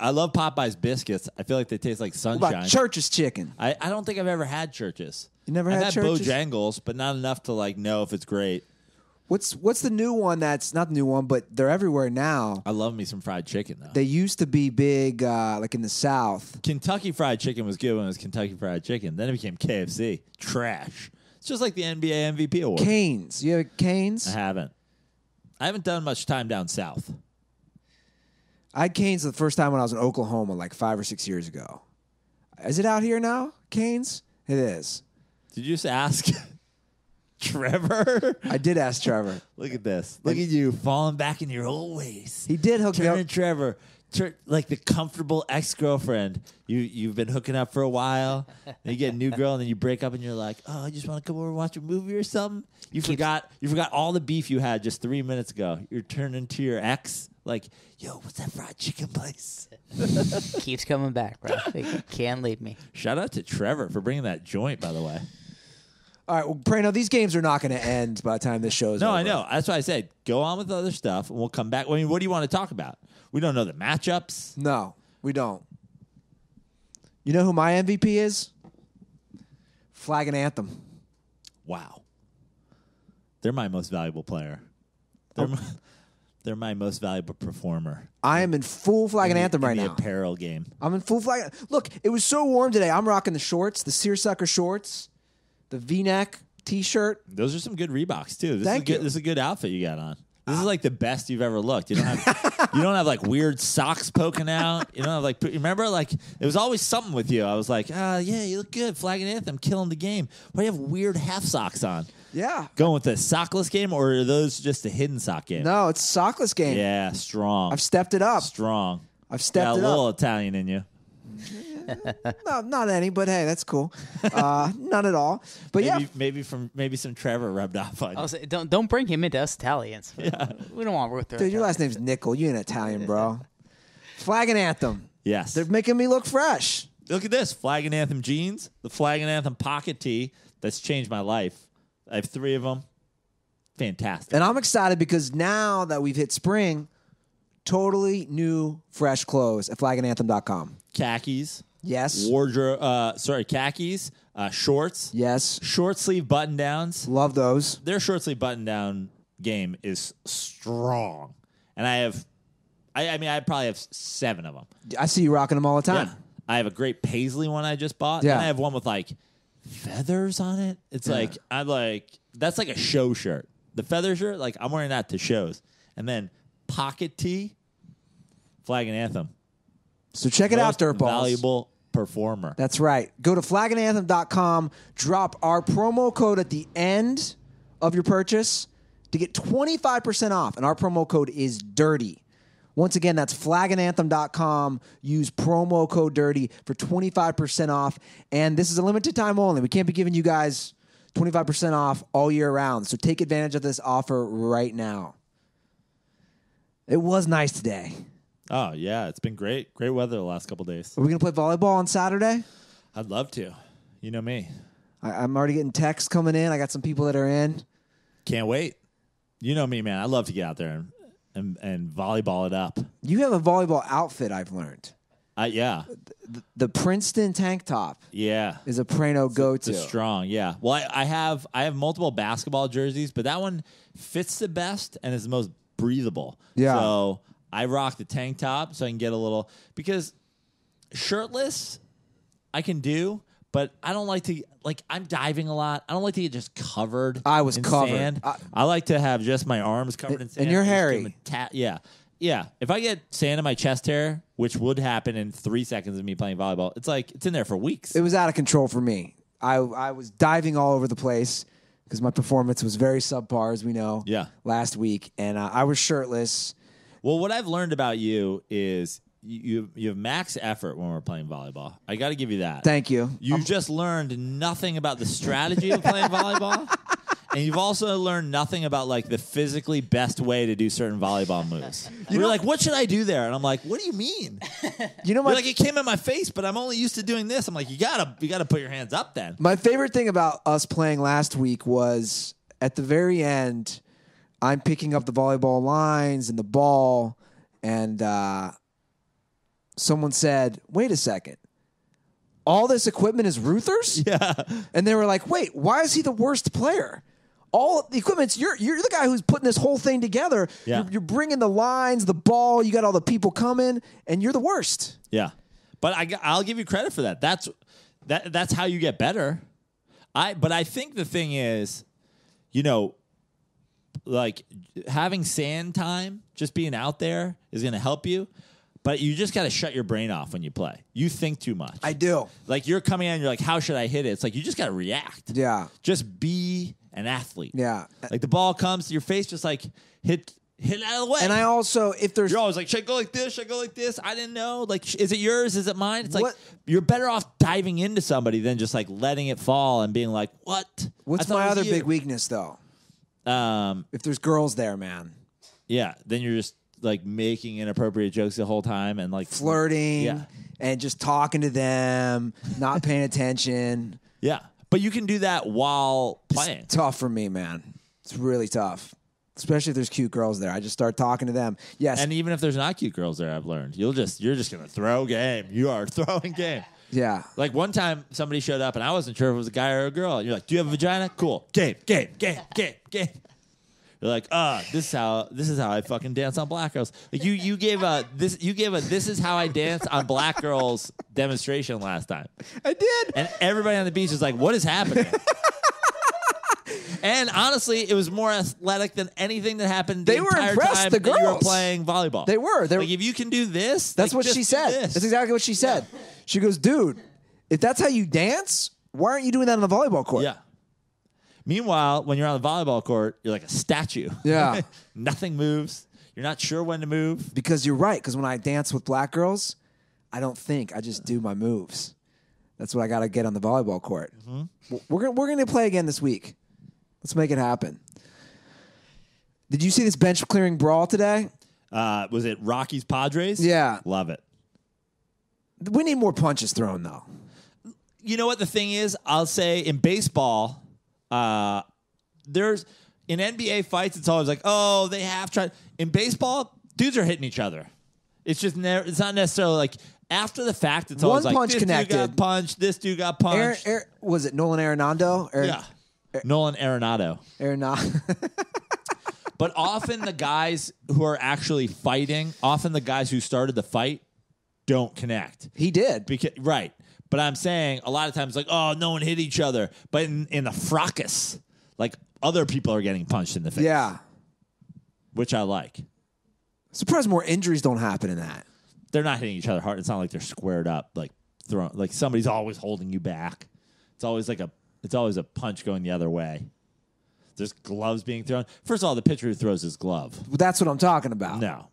I love Popeyes biscuits. I feel like they taste like What sunshine. about Church's chicken? I don't think I've ever had Church's. You never I've had had Church's? Bojangles, but not enough to like know if it's great. What's the new one? That's not the new one, but they're everywhere now. I love me some fried chicken though. They used to be big, like in the South. Kentucky Fried Chicken was good when it was Kentucky Fried Chicken. Then it became KFC. Trash. It's just like the NBA MVP award. Canes. You have Canes? I haven't done much time down south. I had Canes the first time when I was in Oklahoma, like 5 or 6 years ago. Is it out here now, Canes? It is. Did you just ask Trevor? I did ask Trevor. Look at this. Look at you falling back in your old ways. He did hook me Turning up. Trevor, like the comfortable ex-girlfriend. You've been hooking up for a while. And you get a new girl, and then you break up, and you're like, oh, I just want to come over and watch a movie or something. You forgot all the beef you had just 3 minutes ago. You're turning to your ex, like, yo, what's that fried chicken place? Keeps coming back, bro. He can't leave me. Shout out to Trevor for bringing that joint, by the way. All right, well, Prano, these games are not going to end by the time this show is No, over. I know. That's why I said go on with other stuff, and we'll come back. I mean, what do you want to talk about? We don't know the matchups. No, we don't. You know who my MVP is? Flag and Anthem. Wow. They're my most valuable player. They're my most valuable performer. I am in full Flag and Anthem in right the now. apparel game. I'm in full Flag. Look, it was so warm today. I'm rocking the shorts, the seersucker shorts, the V-neck T-shirt. Those are some good Reeboks too. Thank you. This is a good outfit you got on. This is like the best you've ever looked. You don't have like weird socks poking out. You don't have like remember like it was always something with you. I was like, yeah, you look good. Flag and Anthem, killing the game. Why do you have weird half socks on? Yeah. Going with the sockless game, or are those just a hidden sock game? No, it's sockless game. Yeah, strong. I've stepped it up. Strong. I've stepped Got it a little up. Italian in you. No, not any, but hey, that's cool. None at all. But yeah, Maybe some Trevor rubbed off on you. I was don't bring him into us Italians. Yeah. We don't want Ruther. dude, your last name's Nickel. You ain't Italian, bro. Flag and Anthem. Yes. They're making me look fresh. Look at this. Flag and Anthem jeans. The Flag and Anthem pocket tee. That's changed my life. I have 3 of them. Fantastic. And I'm excited because now that we've hit spring, totally new, fresh clothes at flagandanthem.com. Khakis. Yes. Wardrobe. Khakis. Shorts. Yes. Short sleeve button downs. Love those. Their short sleeve button down game is strong. And I probably have 7 of them. I see you rocking them all the time. Yeah. I have a great paisley one I just bought. Yeah. And I have one with like feathers on it. It's that's like a show shirt. The feather shirt, like I'm wearing that to shows. And then pocket tee, Flag and Anthem. So check it out, Most DirtBalls. valuable performer. That's right. Go to flagandanthem.com, drop our promo code at the end of your purchase to get 25% off. And our promo code is DIRTY. Once again, that's flagandanthem.com. Use promo code DIRTY for 25% off. And this is a limited time only. We can't be giving you guys 25% off all year round. So take advantage of this offer right now. It was nice today. Oh, yeah. It's been great. Great weather the last couple days. Are we going to play volleyball on Saturday? I'd love to. You know me. I'm already getting texts coming in. I got some people that are in. Can't wait. You know me, man. I love to get out there and volleyball it up. You have a volleyball outfit, I've learned. Yeah. The Princeton tank top Yeah. is a Prano go-to. It's strong, yeah. Well, I have multiple basketball jerseys, but that one fits the best and is the most breathable. Yeah. So I rock the tank top so I can get a little, because shirtless I can do, but I don't like to, like, I'm diving a lot. I don't like to get just covered. I was in covered. Sand. I like to have just my arms covered in sand. And you're Just hairy. give 'em a yeah. Yeah. If I get sand in my chest hair, which would happen in 3 seconds of me playing volleyball, it's like, it's in there for weeks. It was out of control for me. I was diving all over the place because my performance was very subpar, as we know, Yeah. last week. And I was shirtless. Well, what I've learned about you is you have max effort when we're playing volleyball. I got to give you that. Thank you. You've just learned nothing about the strategy of playing volleyball, and you've also learned nothing about like the physically best way to do certain volleyball moves. You're like, what should I do there? And I'm like, what do you mean? You know, You're like, it came in my face, but I'm only used to doing this. I'm like, you gotta put your hands up then. my favorite thing about us playing last week was at the very end, I'm picking up the volleyball lines and the ball, and someone said, wait a second. All this equipment is Ruther's? Yeah. And they were like, wait, why is he the worst player? All the equipment's, you're the guy who's putting this whole thing together. Yeah. You're bringing the lines, the ball, you got all the people coming, and you're the worst. Yeah, but I'll give you credit for that. That's how you get better. But I think the thing is, you know, like having sand time, just being out there is going to help you. But you just got to shut your brain off when you play. You think too much. I do. Like you're coming in and you're like, how should I hit it? It's like you just got to react. Yeah. Just be an athlete. Yeah. Like the ball comes to your face, just like hit it out of the way. And I also, if there's... You're always like, should I go like this? Should I go like this? I didn't know. Like, is it yours? Is it mine? It's like, What- you're better off diving into somebody than just like letting it fall and being like, what? I What's thought my it was other you. big weakness, though? If there's girls there, man. Yeah. Then you're just like making inappropriate jokes the whole time and like Flirting. Yeah. And just talking to them, not paying attention. Yeah. But you can do that while playing. It's tough for me, man. It's really tough. Especially if there's cute girls there. I just start talking to them. Yes. And even if there's not cute girls there, I've learned you're just going to throw game. You are throwing game. yeah. Like one time somebody showed up and I wasn't sure if it was a guy or a girl. And you're like, do you have a vagina? Cool. Game. You're like, this is how I fucking dance on black girls. Like you gave a this is how I dance on black girls demonstration last time. I did. And everybody on the beach is like, what is happening? And honestly, it was more athletic than anything that happened the They were entire impressed, time the that you were girls. playing volleyball. They were. Like, if you can do this, That's like, what just she do said. this. That's exactly what she said. She goes, dude, if that's how you dance, why aren't you doing that on the volleyball court? Yeah. Meanwhile, when you're on the volleyball court, you're like a statue. Yeah. Nothing moves. You're not sure when to move. Because you're right. Because when I dance with black girls, I don't think. I just do my moves. That's what I got to get on the volleyball court. Mm-hmm. We're going to play again this week. Let's make it happen. Did you see this bench clearing brawl today? Was it Rockies Padres? Yeah. Love it. We need more punches thrown, though. You know what the thing is? I'll say in baseball, there's in NBA fights, it's always like, oh, they have tried. In baseball, dudes are hitting each other. It's just it's not necessarily like after the fact. It's always One like punch this connected. dude got punched. This dude got punched. Was it Nolan Arenado? Yeah, Nolan Arenado. But often the guys who are actually fighting, often the guys who started the fight, don't connect. He did. Right. But I'm saying a lot of times, like, oh, no one hit each other. But in the fracas, like, other people are getting punched in the face. Yeah. Which I like. Surprised more injuries don't happen in that. they're not hitting each other hard. It's not like they're squared up, like throwing, like somebody's always holding you back. It's always a punch going the other way. There's gloves being thrown. First of all, the pitcher who throws his glove. That's what I'm talking about. No,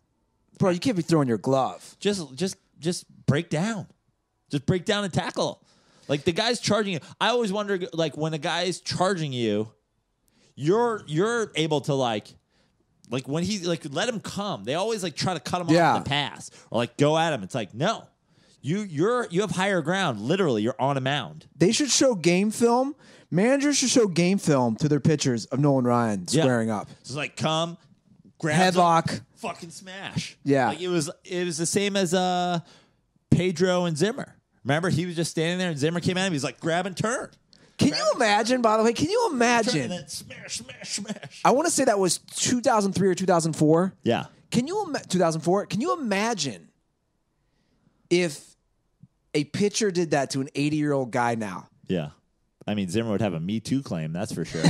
Bro, you can't be throwing your glove. just break down. Just break down and tackle. Like the guy's charging you. I always wonder, like when a guy's charging you, you're able to like when he let him come. They always like try to cut him off the pass or like go at him. It's like no, you have higher ground. Literally, you're on a mound. They should show game film. Managers should show game film to their pitchers of Nolan Ryan squaring up. It's like come, grab Headlock, fucking smash. Yeah, like it was the same as Pedro and Zimmer. Remember, he was just standing there, and Zimmer came at him. He's like, grab and turn. Can you imagine, by the way, can you imagine? And then smash. I want to say that was 2003 or 2004. Yeah. 2004. Can you imagine if a pitcher did that to an 80-year-old guy now? Yeah. I mean, Zimmer would have a Me Too claim, that's for sure.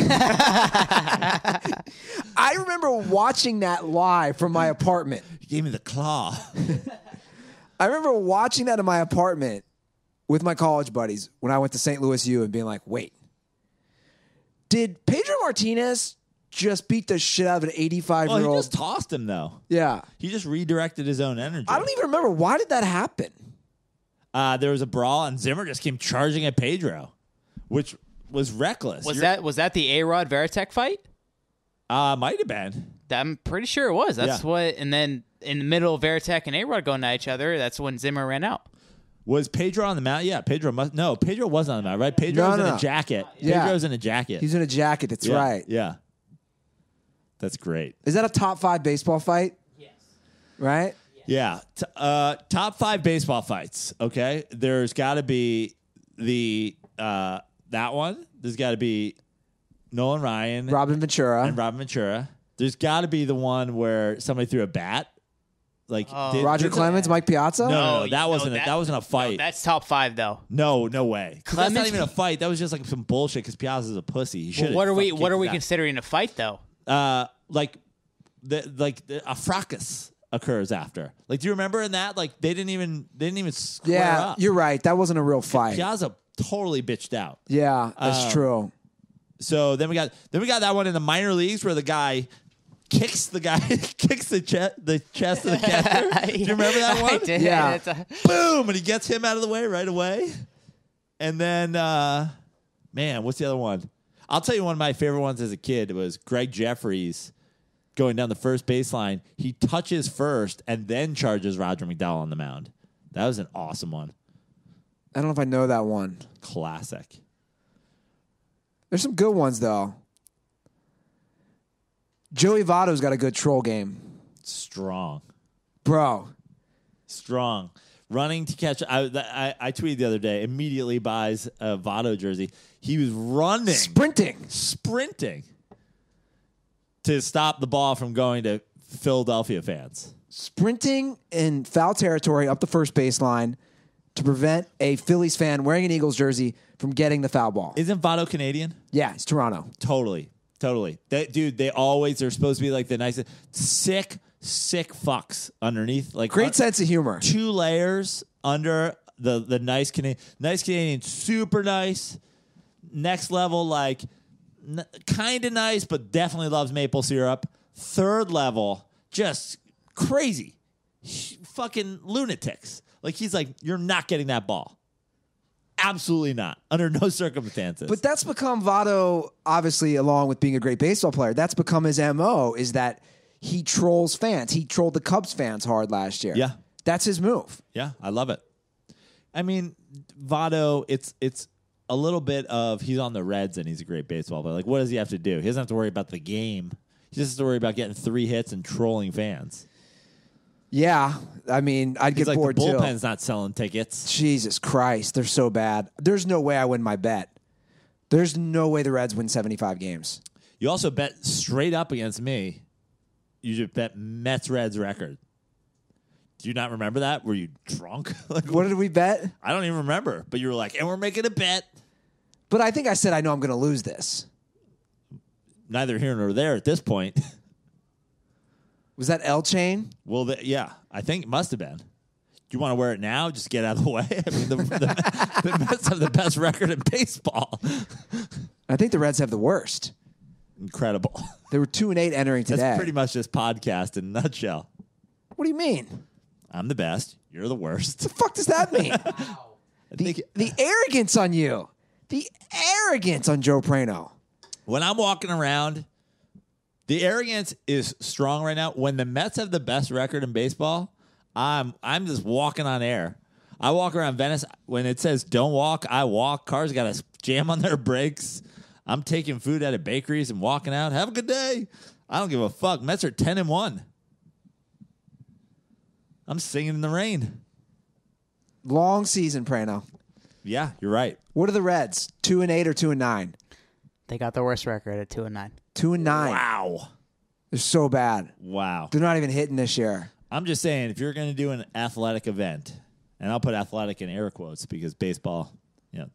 I remember watching that live from my apartment. He gave me the claw. I remember watching that in my apartment with my college buddies when I went to St. Louis U and being like, wait, did Pedro Martinez just beat the shit out of an 85-year-old? Well, he just tossed him, though. Yeah. He just redirected his own energy. I don't even remember. Why did that happen? There was a brawl, and Zimmer just came charging at Pedro, which was reckless. Was that the A-Rod Veritek fight? Might have been. I'm pretty sure it was. That's what. And then in the middle of Veritek and A-Rod going at each other, that's when Zimmer ran out. Was Pedro on the mound? Yeah, Pedro wasn't on the mound, right? Pedro was in a jacket. Yeah. Pedro's in a jacket. He's in a jacket. That's right. Yeah. That's great. Is that a top 5 baseball fight? Yes. Right? Yeah. Top 5 baseball fights. Okay. There's got to be that one. There's got to be Nolan Ryan. Robin Ventura. And Robin Ventura. There's got to be the one where somebody threw a bat. Like Roger Clemens, Mike Piazza? No, that wasn't a fight. No, that's top 5 though. No way. That's not Clemens- even a fight. That was just like some bullshit because Piazza's a pussy. He should. What are we considering a fight though? Like a fracas occurs after. Like, do you remember in that? Like, they didn't even square up. You're right. That wasn't a real fight. Piazza totally bitched out. Yeah, that's true. So then we got that one in the minor leagues where the guy kicks the chest of the catcher. Do you remember that one? I did. Yeah. Boom, and he gets him out of the way right away. And then, man, what's the other one? I'll tell you one of my favorite ones as a kid was Greg Jeffries going down the first baseline. He touches first and then charges Roger McDowell on the mound. That was an awesome one. I don't know if I know that one. Classic. There's some good ones, though. Joey Votto's got a good troll game. Strong. Bro. Strong. Running to catch. I tweeted the other day, immediately buys a Votto jersey. He was running. Sprinting. To stop the ball from going to Philadelphia fans. Sprinting in foul territory up the first baseline to prevent a Phillies fan wearing an Eagles jersey from getting the foul ball. Isn't Votto Canadian? Yeah, it's Toronto. Totally. They're supposed to be like the nicest, sick fucks underneath. Like Great sense of humor. 2 layers under the nice Canadian, super nice. Next level, like kind of nice, but definitely loves maple syrup. 3rd level, just crazy, fucking lunatics. Like he's like, you're not getting that ball. Absolutely not. Under no circumstances. But that's become Votto, obviously, along with being a great baseball player, that's become his MO, is that he trolls fans. He trolled the Cubs fans hard last year. Yeah. That's his move. Yeah, I love it. I mean, Votto, it's a little bit of he's on the Reds and he's a great baseball player. Like, what does he have to do? He doesn't have to worry about the game. He just has to worry about getting 3 hits and trolling fans. Yeah. I mean, I'd get bored, the too. bullpen's not selling tickets. Jesus Christ. They're so bad. There's no way I win my bet. There's no way the Reds win 75 games. You also bet straight up against me. You just bet Mets-Reds record. Do you not remember that? Were you drunk? What did we bet? I don't even remember. But you were like, and we're making a bet. But I think I said I know I'm going to lose this. Neither here nor there at this point. Was that L Chain? Well, yeah. I think it must have been. you want to wear it now? Just get out of the way. I mean, the Mets have the best record in baseball. I think the Reds have the worst. Incredible. They were 2-8 entering today. That's pretty much this podcast in a nutshell. What do you mean? I'm the best. You're the worst. The fuck does that mean? The arrogance on you. The arrogance on Joe Prano. When I'm walking around, the arrogance is strong right now. When the Mets have the best record in baseball, I'm just walking on air. I walk around Venice. When it says don't walk, I walk. Cars got to jam on their brakes. I'm taking food out of bakeries and walking out. Have a good day. I don't give a fuck. Mets are 10-1. I'm singing in the rain. Long season, Prano. Yeah, you're right. What are the Reds? 2-8 or 2-9? They got the worst record at 2-9. 2-9. Wow. They're so bad. Wow. They're not even hitting this year. I'm just saying, if you're going to do an athletic event, and I'll put athletic in air quotes because baseball,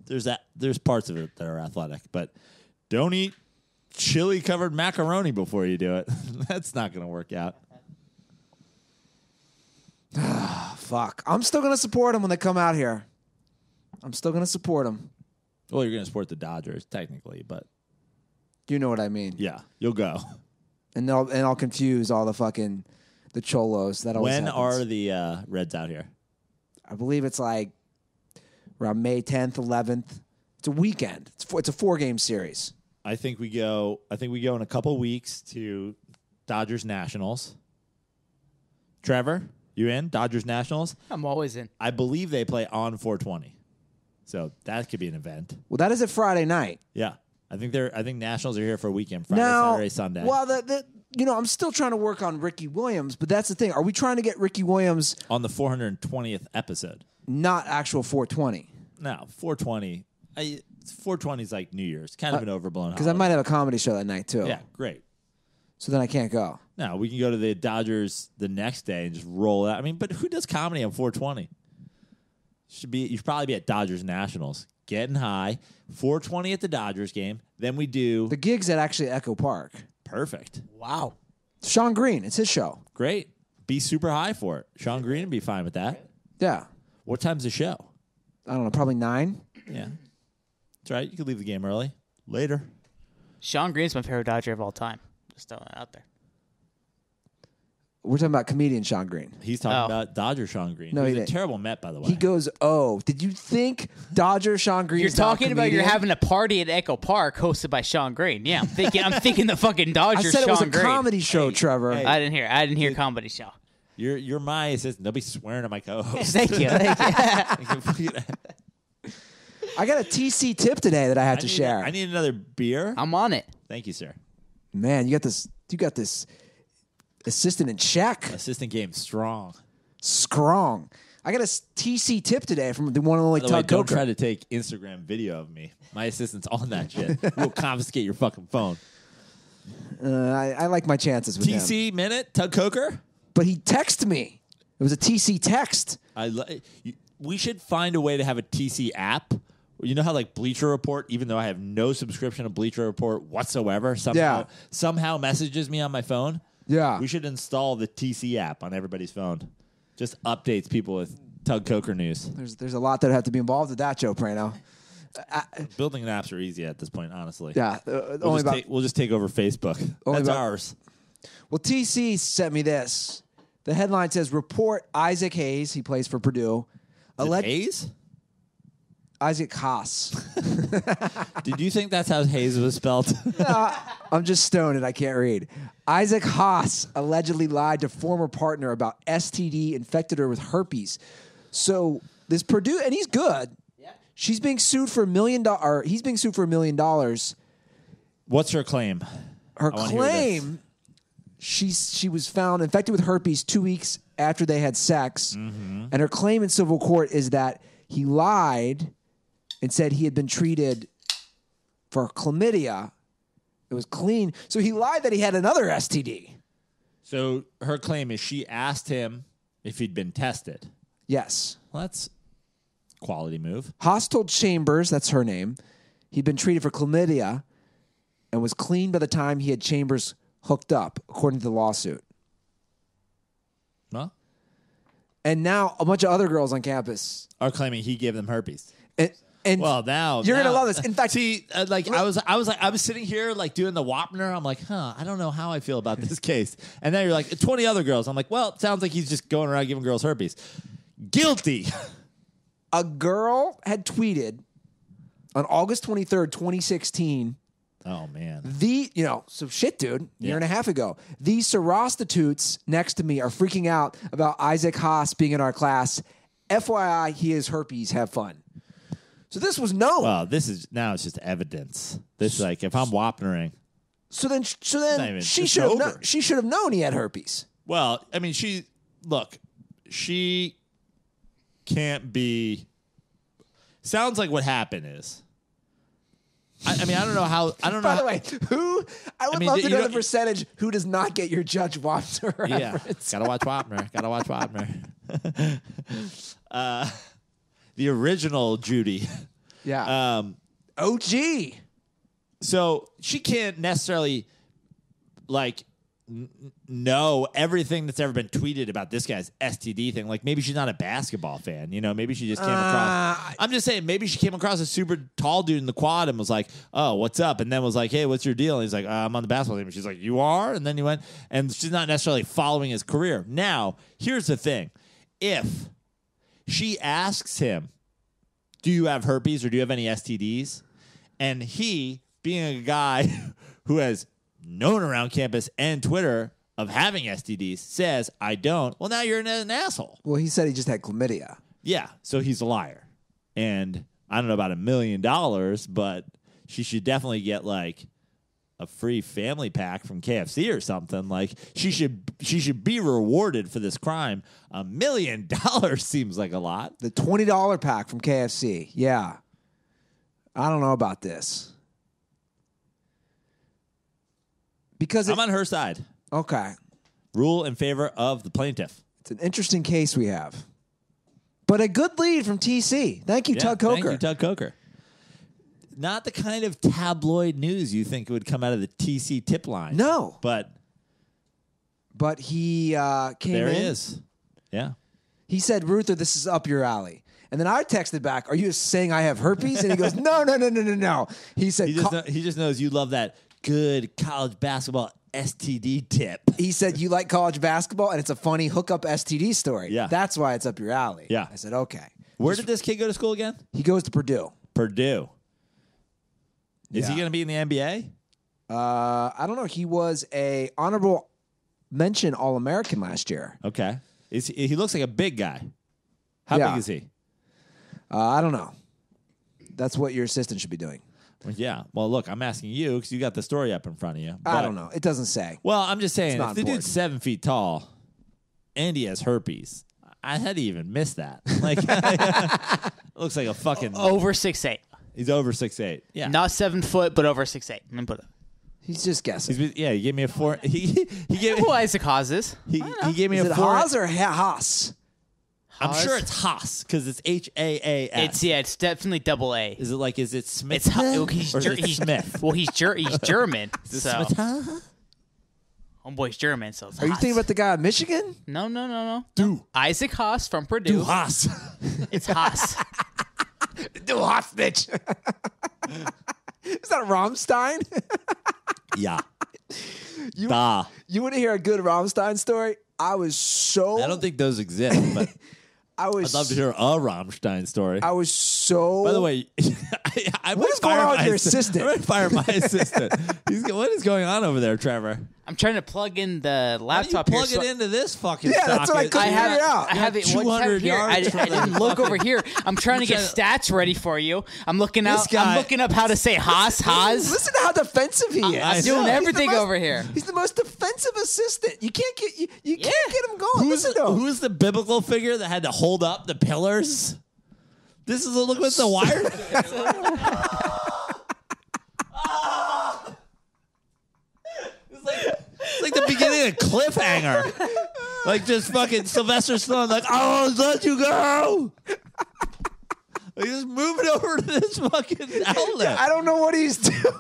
there's parts of it that are athletic, but don't eat chili-covered macaroni before you do it. That's not going to work out. Fuck. I'm still going to support them when they come out here. I'm still going to support them. Well, you're going to support the Dodgers, technically, but You know what I mean? yeah, you'll go. And I'll confuse all the cholos. That always When happens. are the Reds out here? I believe it's like around May 10th, 11th. It's a weekend. It's a 4-game series. I think we go in a couple weeks to Dodgers Nationals. Trevor, you in? Dodgers Nationals? I'm always in. I believe they play on 420. So that could be an event. Well, that is a Friday night. Yeah. I think Nationals are here for a weekend, Friday, Saturday, Sunday. Well, I'm still trying to work on Ricky Williams, but that's the thing. Are we trying to get Ricky Williams on the 420th episode? not actual 420? No, 420. 420 is like New Year's, kind of an overblown Because I might have a comedy show that night, too. Yeah, great. So then I can't go. No, we can go to the Dodgers the next day and just roll out. I mean, but who does comedy on 420? You should probably be at Dodgers Nationals, getting high. 420 at the Dodgers game. Then we do The gig's at actually Echo Park. perfect. Wow. Sean Green, it's his show. Great. Be super high for it. Sean Green would be fine with that. Yeah. What time's the show? I don't know, probably 9. Yeah. That's right. You could leave the game early. Later. Sean Green's my favorite Dodger of all time. Just throwing that out there. We're talking about comedian Sean Green. He's talking about Dodger Sean Green. No, He's he a didn't. terrible Met, by the way. He goes, oh, did you think Dodger Sean Green? You're talking about you're having a party at Echo Park hosted by Sean Green. Yeah, I'm thinking the fucking I Dodgers. said it was Sean a Green. comedy show, Trevor. hey. I didn't hear comedy show. You're my assistant. Don't be swearing at my co-host. Thank you. I got a TC tip today that I had to share. I need another beer. I'm on it. Thank you, sir. Man, you got this assistant in check. Assistant game strong. Strong. I got a TC tip today from the one and only By the way, Tug don't Coker. try to take Instagram video of me. My assistant's on that shit. We'll confiscate your fucking phone. I like my chances with him. TC minute, Tug Coker. But he texted me. It was a TC text. We should find a way to have a TC app. You know how like Bleacher Report, even though I have no subscription to Bleacher Report whatsoever, somehow messages me on my phone. Yeah. We should install the TC app on everybody's phone. Just updates people with Tug Coker news. There's a lot that have to be involved with that, Joe Prano. Building apps are easy at this point, honestly. Yeah. We'll just take over Facebook. That's ours. Well, TC sent me this. The headline says, report Isaac Hayes, he plays for Purdue. Hayes? Isaac Haas. Did you think that's how Hayes was spelled? I'm just stoned and I can't read. Isaac Haas allegedly lied to former partner about STD, infected her with herpes. So this Purdue, and he's good. Yeah. She's being sued for $1 million. Or he's being sued for $1 million. What's her claim? Her claim, she was found infected with herpes 2 weeks after they had sex. Mm-hmm. And her claim in civil court is that he lied and said he had been treated for chlamydia. It was clean. So he lied that he had another STD. So her claim is she asked him if he'd been tested. Yes. Well, that's a quality move. Haas told Chambers, that's her name, he'd been treated for chlamydia and was clean by the time he had Chambers hooked up, according to the lawsuit. Huh? And now a bunch of other girls on campus are claiming he gave them herpes. and Well, now you're gonna love this. In fact, see, I was sitting here like doing the Wapner. I'm like, I don't know how I feel about this case. And then you're like 20 other girls. I'm like, well, it sounds like he's just going around giving girls herpes. Guilty. A girl had tweeted on August 23rd, 2016. Oh man. So shit, dude, year and a half ago. These prostitutes next to me are freaking out about Isaac Haas being in our class. FYI, he has herpes. Have fun. So this was known. Well, now it's just evidence. This is like if I'm Wapnering. So then she should have known he had herpes. Well, I mean, she can't be. Sounds like what happened is. I mean, I don't know how. I don't know. By the way, I would love to know the percentage who does not get your Judge Wapner reference. Gotta watch Wapner. The original Judy. Yeah. OG. So she can't necessarily know everything that's ever been tweeted about this guy's STD thing. Like maybe she's not a basketball fan, maybe she just came across. I'm just saying maybe she came across a super tall dude in the quad and was like, oh, what's up? And then was like, hey, what's your deal? And he's like, I'm on the basketball team. And she's like, you are? And then he went, and she's not necessarily following his career. Now, here's the thing. If she asks him, do you have herpes or do you have any STDs? And he, being a guy who has known around campus and Twitter of having STDs, says, I don't. Well, now you're an asshole. Well, he said he just had chlamydia. Yeah, so he's a liar. And I don't know about $1 million, but she should definitely get like a free family pack from KFC or something. Like she should be rewarded for this crime. $1 million seems like a lot. The $20 pack from KFC. Yeah. I don't know about this. Because I'm on her side. Okay. Rule in favor of the plaintiff. It's an interesting case we have. But a good lead from TC. Thank you, Tug Coker. Thank you, Tug Coker. Not the kind of tabloid news you think would come out of the TC tip line. No. But he came in. There he is. Yeah. He said, Ruther, this is up your alley. And then I texted back, are you saying I have herpes? And he goes, no. He said, he just knows you love that good college basketball STD tip. He said, you like college basketball, and it's a funny hookup STD story. Yeah. That's why it's up your alley. Yeah. I said, okay. Where did this kid go to school again? He goes to Purdue. Purdue. Is he going to be in the NBA? I don't know. He was a honorable mention All-American last year. Okay. He looks like a big guy. How big is he? I don't know. That's what your assistant should be doing. Well, yeah. Well, look, I'm asking you because you got the story up in front of you. I don't know. It doesn't say. Well, I'm just saying, if the important. dude's 7 feet tall and he has herpes, I had to even miss that. Like, looks like a fucking Over 6'8". He's over 6'8". Yeah, Not 7 foot, but over 6'8". Let me put it. He's just guessing. he gave me a 4. He gave Who Isaac Haas is? he gave me Is a it 4. Haas or Haas? I'm sure it's Haas because it's HAAS. It's definitely double A. Is it Smith? It's he's or is it Smith. Well, he's German. Is it So Smith? homeboy's German. So it's Are you Haas. thinking about the guy in Michigan? No. Do Isaac Haas from Purdue. Haas. It's Haas. Do Haas, bitch. Is that Rammstein? Yeah. You want to hear a good Rammstein story? I don't think those exist, but I'd love to hear a Rammstein story. I was so. By the way, what is going on with your assistant? I'm going to fire my assistant. What is going on over there, Trevor? I'm trying to plug in the laptop Plug here. it into this fucking Yeah, that's what I socket. couldn't figure out. I have it 200 yards. I didn't look over here. I'm trying to get stats ready for you. I'm looking This guy- I'm looking up how to say Haas. Listen to how defensive he is. I'm doing everything He's the most- over here. He's the most defensive assistant. You can't get you can't get him going. Listen to him. Who's the biblical figure that had to hold up the pillars? This is look what's the wire. It's like the beginning of Cliffhanger. Like just fucking Sylvester Stallone, like, I'll let you go. Like just moving over to this fucking outlet. I don't know what he's doing.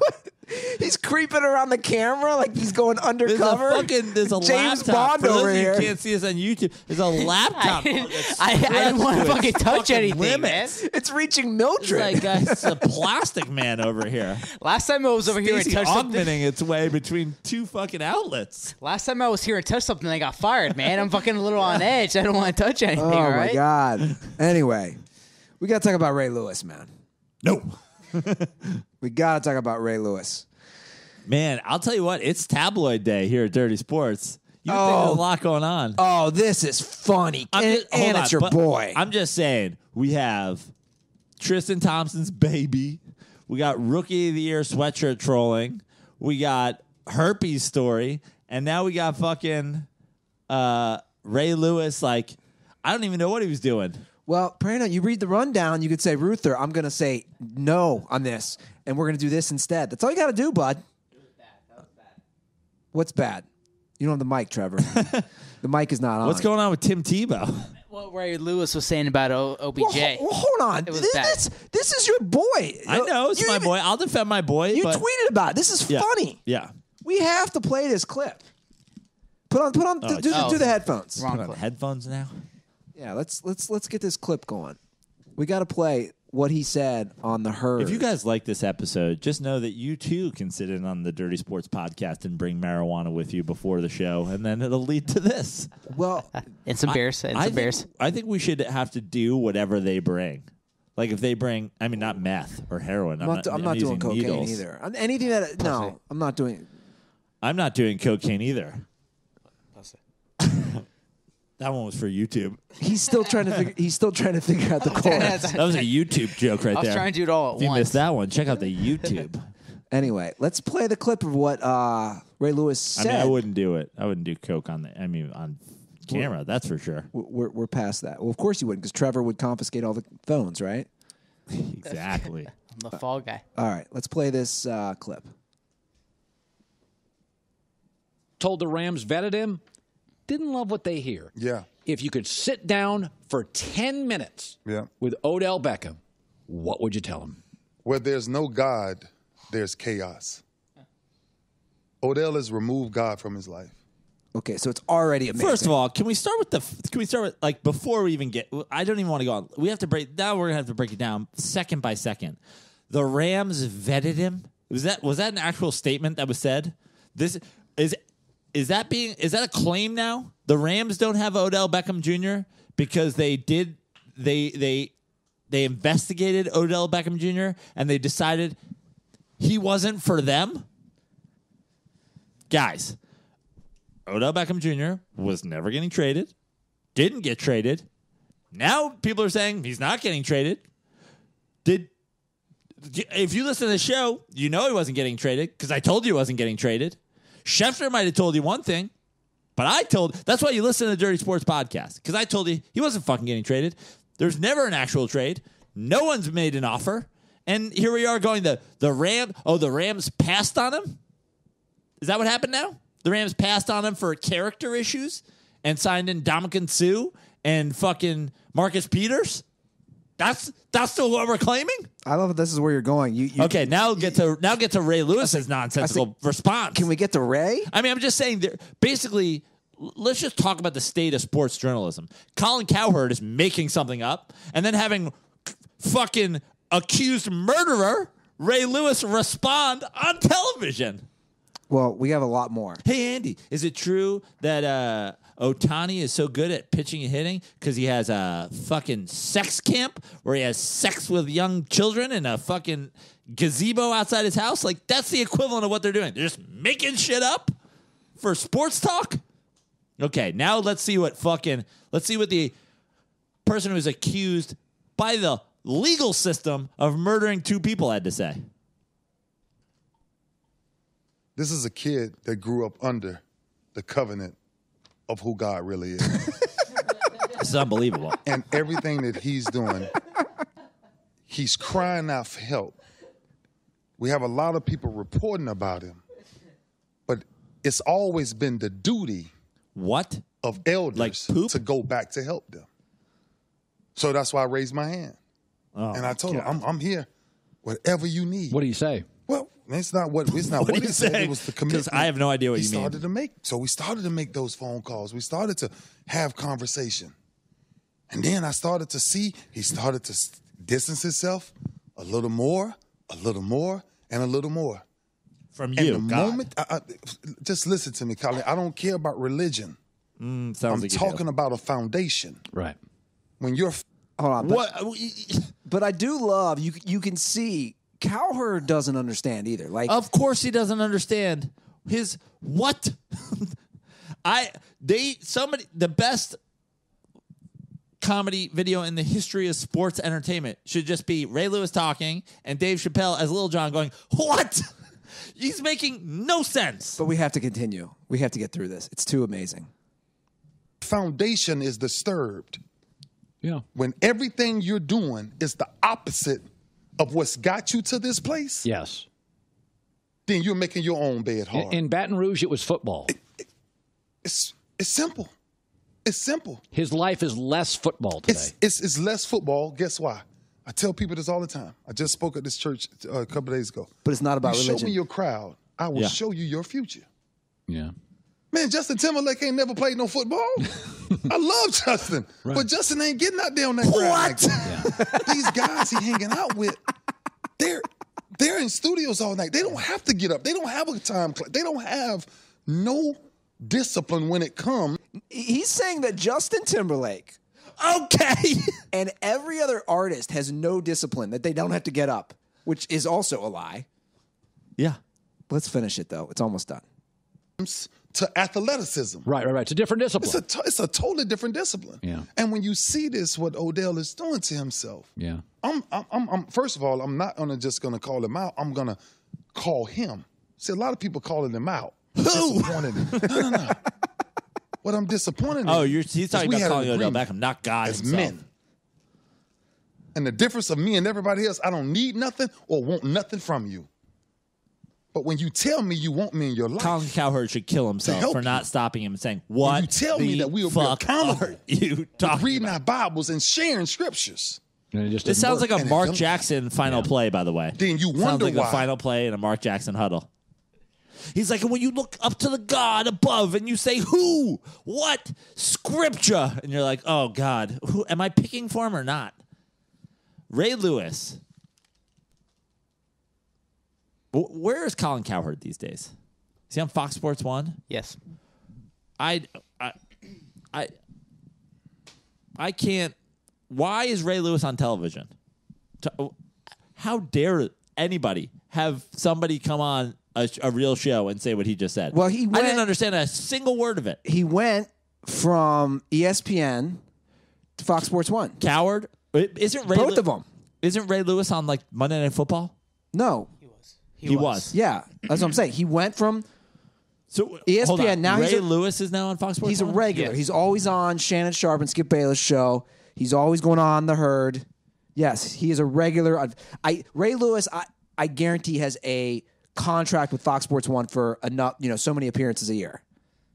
He's creeping around the camera like he's going undercover. There's a James laptop. Bond For those over of you here. who can't see us on YouTube. There's a laptop. I didn't want to fucking touch anything, limits. man. It's reaching Mildred. It's like it's a plastic man over here. Last time I was over here and Stacey touched something. augmenting its way between two fucking outlets. Last time I was here and touched something, I got fired, man. I'm fucking a little on edge. I don't want to touch anything, oh all my right? God. Anyway, we got to talk about Ray Lewis, man. No. We got to talk about Ray Lewis. Man, I'll tell you what, it's tabloid day here at Dirty Sports. You think there's a lot going on. Oh, this is funny. And Hold on, it's your but boy. I'm just saying, we have Tristan Thompson's baby. We got Rookie of the Year sweatshirt trolling. We got herpes story. And now we got fucking Ray Lewis. Like, I don't even know what he was doing. Well, Prano, you read the rundown, you could say, Ruther, I'm going to say no on this, and we're going to do this instead. That's all you got to do, bud. It was bad. That was bad. What's bad? You don't have the mic, Trevor. The mic is not on. What's going on with Tim Tebow? What Ray Lewis was saying about OBJ. Well, hold on. It was bad. This is your boy. I know, it's my boy. I'll defend my boy. You but tweeted about it. This is funny. Yeah. We have to play this clip. Put on. Do the headphones. Wrong Put on clip. headphones now. Yeah, let's get this clip going. We got to play what he said on the herd. If you guys like this episode, just know that you too can sit in on the Dirty Sports podcast and bring marijuana with you before the show, and then it'll lead to this. well, And some bears. And some bears. I think we should have to do whatever they bring. Like if they bring, I mean, not meth or heroin. I'm not doing using cocaine needles. either. Anything that I'm not doing. I'm not doing cocaine either. That one was for YouTube. He's still trying to figure out the chorus. That was a YouTube joke right I was there. trying to do it all If at you once. missed that one, check out the YouTube. Anyway, let's play the clip of what Ray Lewis I said. mean, I wouldn't do it. I wouldn't do coke on on camera. That's for sure. We're past that. Well, of course you wouldn't, because Trevor would confiscate all the phones, right? Exactly. I'm the fall guy. All right, let's play this clip. Told the Rams vetted him, didn't love what they hear. Yeah. If you could sit down for 10 minutes with Odell Beckham, what would you tell him? Where there's no God, there's chaos. Odell has removed God from his life. Okay, so it's already amazing. First of all, can we start with like before we even get? I don't even want to go on. We have to break. Now we're gonna have to break it down second by second. The Rams vetted him. Was that an actual statement that was said? This is that a claim now? The Rams don't have Odell Beckham Jr. because they investigated Odell Beckham Jr. and they decided he wasn't for them. Guys, Odell Beckham Jr. was never getting traded, didn't get traded. Now people are saying he's not getting traded. If you listen to the show, you know he wasn't getting traded because I told you he wasn't getting traded. Schefter might have told you one thing, but that's why you listen to the Dirty Sports podcast, because I told you he wasn't fucking getting traded. There's never an actual trade. No one's made an offer. And here we are going the Rams passed on him? Is that what happened now? The Rams passed on him for character issues and signed in Ndamukong Suh and fucking Marcus Peters? That's still what we're claiming? I love that this is where you're going. Okay, now get to Ray Lewis's nonsensical response. Can we get to Ray? I mean, I'm just saying, basically, let's just talk about the state of sports journalism. Colin Cowherd is making something up and then having fucking accused murderer Ray Lewis respond on television. Well, we have a lot more. Hey, Andy, is it true that Ohtani is so good at pitching and hitting because he has a fucking sex camp where he has sex with young children in a fucking gazebo outside his house? Like, that's the equivalent of what they're doing. They're just making shit up for sports talk? Okay, now let's see what the person who was accused by the legal system of murdering two people had to say. This is a kid that grew up under the covenant of who God really is. This is unbelievable. And everything that he's doing, he's crying out for help. We have a lot of people reporting about him, but it's always been the duty of elders Like poop? to go back to help them. So that's why I raised my hand. Oh, and I told him, I'm here, whatever you need. What do you say? Well, It's not what he said. It was the commitment. I have no idea what he you mean. started to make. So we started to make those phone calls. We started to have conversation. And then I started to see he started to distance himself a little more, and a little more. From And you, the God. moment, just listen to me, Colin. I don't care about religion. Sounds I'm like you talking do. about a foundation. Right. When you're Hold on. What? But I do love you can see Cowherd doesn't understand either. Like Of course he doesn't understand his what? The best comedy video in the history of sports entertainment should just be Ray Lewis talking and Dave Chappelle as Lil Jon going, "What?" He's making no sense. but we have to continue. We have to get through this. It's too amazing. foundation is disturbed, Yeah. when everything you're doing is the opposite of what's got you to this place, Yes. then you're making your own bed hard. In Baton Rouge, it was football. It's simple. It's simple. His life is less football today. It's less football. Guess why? I tell people this all the time. I just spoke at this church a couple of days ago. But it's not about you religion. show me your crowd, I will Yeah. show you your future. Yeah. Man, Justin Timberlake ain't never played no football. I love Justin, but Justin ain't getting out there on that ground. Like that. These guys he hanging out with, they're in studios all night. They don't have to get up. They don't have a time clock. They don't have no discipline when it comes. He's saying that Justin Timberlake Okay. and every other artist has no discipline, that they don't have to get up, which is also a lie. Yeah. Let's finish it, though. It's almost done. To athleticism. Right. It's a different discipline. It's a totally different discipline. Yeah. And when you see this, what Odell is doing to himself, Yeah. I'm first of all, I'm not just gonna call him out. I'm gonna call him. See, a lot of people calling him out. Disappointed him. No. What I'm disappointed in. Oh, he's talking we about had calling an Odell agreement Beckham, not God as himself. men. And the difference of me and everybody else, I don't need nothing or want nothing from you. But when you tell me you want me in your life, Colin Cowherd should kill himself help for not you. stopping him and saying, "What? you tell me the that we will be fuck accountable are you talking reading about?" our Bibles and sharing scriptures, And it just This didn't sounds work. like a And it Mark don't- Jackson final play, by the way. Then you Sounds wonder like why. a final play in a Mark Jackson huddle. He's like, and when you look up to the God above and you say, "Who? What? Scripture?" And you're like, "Oh God, who am I picking for him or not?" Ray Lewis. Where is Colin Cowherd these days? Is he on Fox Sports 1? Yes. I can't. Why is Ray Lewis on television? How dare anybody have somebody come on a real show and say what he just said? Well, I didn't understand a single word of it. He went from ESPN to Fox Sports 1. Coward. Isn't Ray Both of them. Isn't Ray Lewis on like Monday Night Football? No. He was. Yeah, that's what I'm saying. He went from So ESPN, hold on. now Ray he's a- Lewis is now on Fox Sports. he's a 1? regular. Yes. He's always on Shannon Sharp and Skip Bayless' show. He's always going on The Herd. Yes, he is a regular. Ray Lewis, I guarantee, has a contract with Fox Sports 1 for enough, so many appearances a year.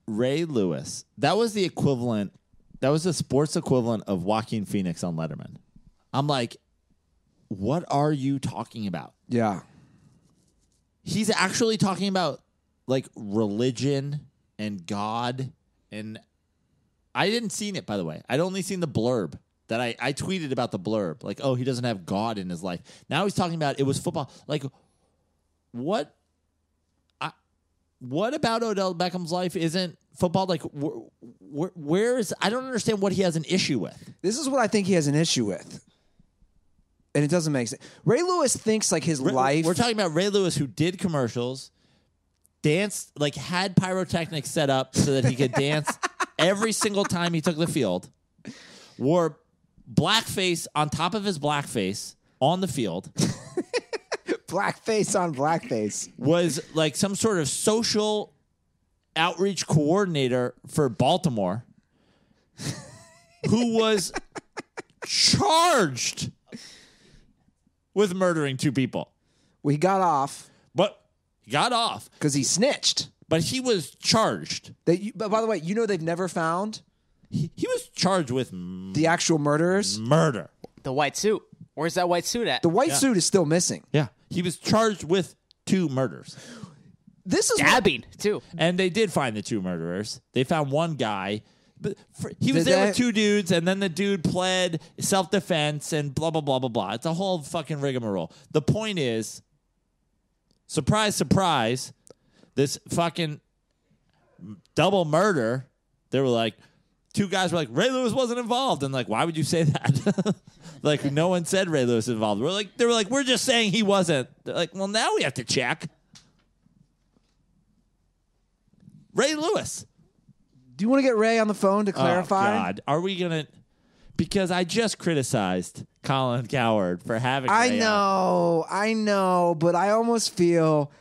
Ray Lewis. That was the equivalent. That was the sports equivalent of Joaquin Phoenix on Letterman. I'm like, what are you talking about? Yeah. He's actually talking about like religion and God, and I didn't seen it, by the way. I'd only seen the blurb that I tweeted about the blurb. Like, oh, he doesn't have God in his life. Now he's talking about it was football. Like, what about Odell Beckham's life isn't football? Like, where is? I don't understand what he has an issue with. This is what I think he has an issue with. And it doesn't make sense. Ray Lewis thinks like his life. We're talking about Ray Lewis, who did commercials, danced, like had pyrotechnics set up so that he could dance every single time he took the field, wore blackface on top of his blackface on the field, blackface on blackface. was like some sort of social outreach coordinator for Baltimore, who was charged with murdering 2 people. Well, he got off But he got off. because he snitched. But he was charged. But by the way, they've never found He was charged with the actual murderers. murder. The white suit. Where's that white suit at? The white suit is still missing. Yeah. He was charged with 2 murders. This is Dabbing, too. And they did find the 2 murderers. They found one guy. But he was Did there they? with 2 dudes, and then the dude pled self-defense and blah, blah, blah, blah, blah. It's a whole fucking rigmarole. The point is, surprise, surprise, this fucking double murder, they were like, 2 guys were like, Ray Lewis wasn't involved. And like, why would you say that? Like, no one said Ray Lewis was involved. They were like, we're just saying he wasn't. They're like, well, now we have to check. Ray Lewis. Do you want to get Ray on the phone to clarify? Oh, God. Are we going to... Because I just criticized Colin Cowherd for having Ray on. I know, but I almost feel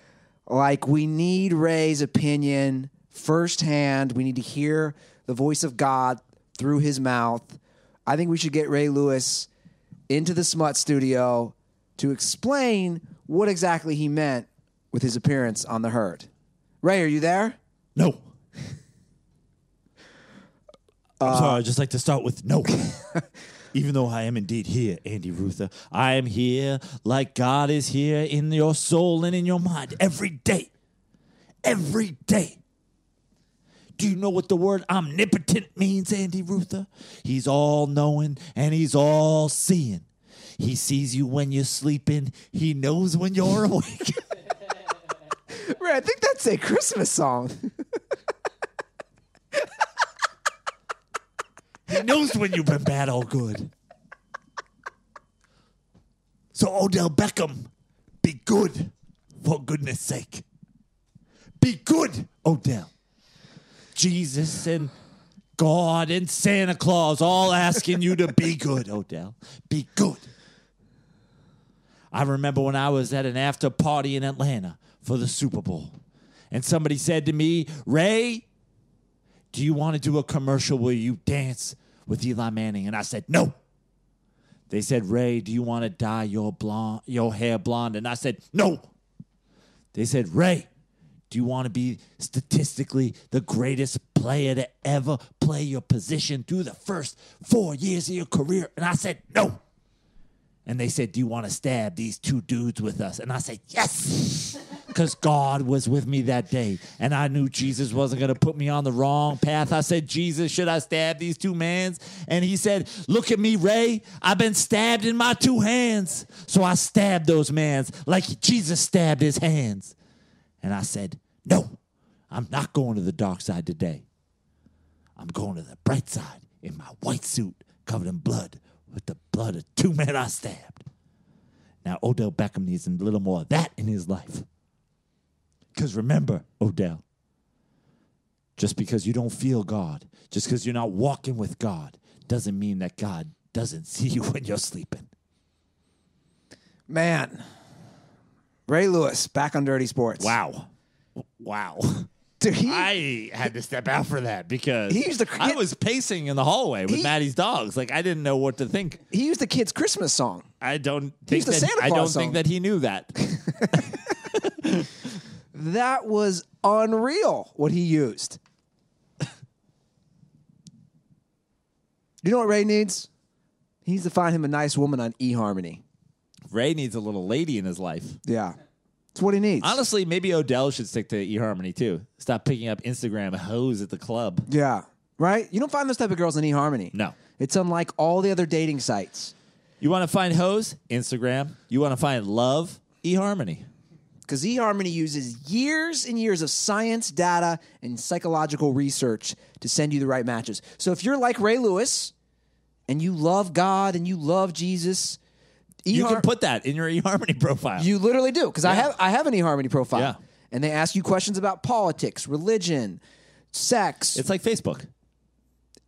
like we need Ray's opinion firsthand. We need to hear the voice of God through his mouth. I think we should get Ray Lewis into the Smut Studio to explain what exactly he meant with his appearance on The Herd. Ray, are you there? No. I'm sorry, I'd just like to start with no. Even though I am indeed here, Andy Ruther, I am here like God is here in your soul and in your mind every day. Every day. Do you know what the word omnipotent means, Andy Ruther? He's all-knowing and he's all-seeing. He sees you when you're sleeping. He knows when you're awake. Ray, I think that's a Christmas song. He knows when you've been bad or good. So, Odell Beckham, be good, for goodness sake. Be good, Odell. Jesus and God and Santa Claus all asking you to be good, Odell. Be good. I remember when I was at an after party in Atlanta for the Super Bowl, and somebody said to me, Ray, do you want to do a commercial where you dance with Eli Manning? And I said, no. They said, Ray, do you want to dye your hair blonde? And I said, no. They said, Ray, do you want to be statistically the greatest player to ever play your position through the first 4 years of your career? And I said, no. And they said, do you want to stab these 2 dudes with us? And I said, yes. Because God was with me that day, and I knew Jesus wasn't going to put me on the wrong path. I said, Jesus, should I stab these 2 mans? And he said, look at me, Ray. I've been stabbed in my 2 hands. So I stabbed those mans like Jesus stabbed his hands. And I said, no, I'm not going to the dark side today. I'm going to the bright side in my white suit covered in blood with the blood of 2 men I stabbed. Now, Odell Beckham needs a little more of that in his life. Because remember, Odell, just because you don't feel God, just because you're not walking with God, doesn't mean that God doesn't see you when you're sleeping. Man, Ray Lewis back on Dirty Sports. Wow. Dude, I had to step out for that because He used to- I was pacing in the hallway with Maddie's dogs. Like, I didn't know what to think. he used the kid's Christmas song. I don't used think the that Santa I Claus don't song. think that he knew that. That was unreal what he used. You know what Ray needs? He needs to find him a nice woman on eHarmony. Ray needs a little lady in his life. Yeah. That's what he needs. Honestly, maybe Odell should stick to eHarmony too. Stop picking up Instagram hoes at the club. Yeah. Right? You don't find those type of girls on eHarmony. No. It's unlike all the other dating sites. You want to find hoes? Instagram. You want to find love? eHarmony. Because eHarmony uses years and years of science, data, and psychological research to send you the right matches. So if you're like Ray Lewis and you love God and you love Jesus, You can put that in your eHarmony profile. You literally do, because I have an eHarmony profile. Yeah. And they ask you questions about politics, religion, sex, It's like Facebook.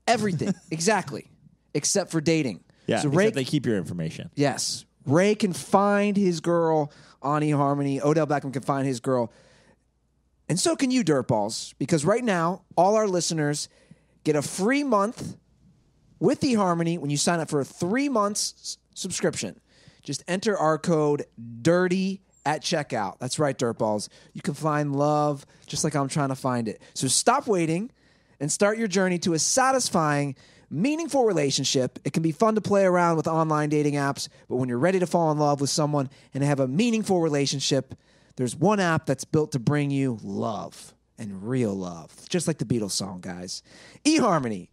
everything. Exactly. Except for dating. Yeah, So except they keep your information. yes. Ray can find his girl on eHarmony. Odell Beckham can find his girl. And so can you, Dirtballs, because right now, all our listeners get a free month with eHarmony when you sign up for a 3 months subscription. Just enter our code DIRTY at checkout. That's right, Dirtballs. You can find love just like I'm trying to find it. So stop waiting and start your journey to a satisfying, meaningful relationship. It can be fun to play around with online dating apps, but when you're ready to fall in love with someone and have a meaningful relationship, There's one app that's built to bring you love and real love, just like the Beatles song, guys. eHarmony.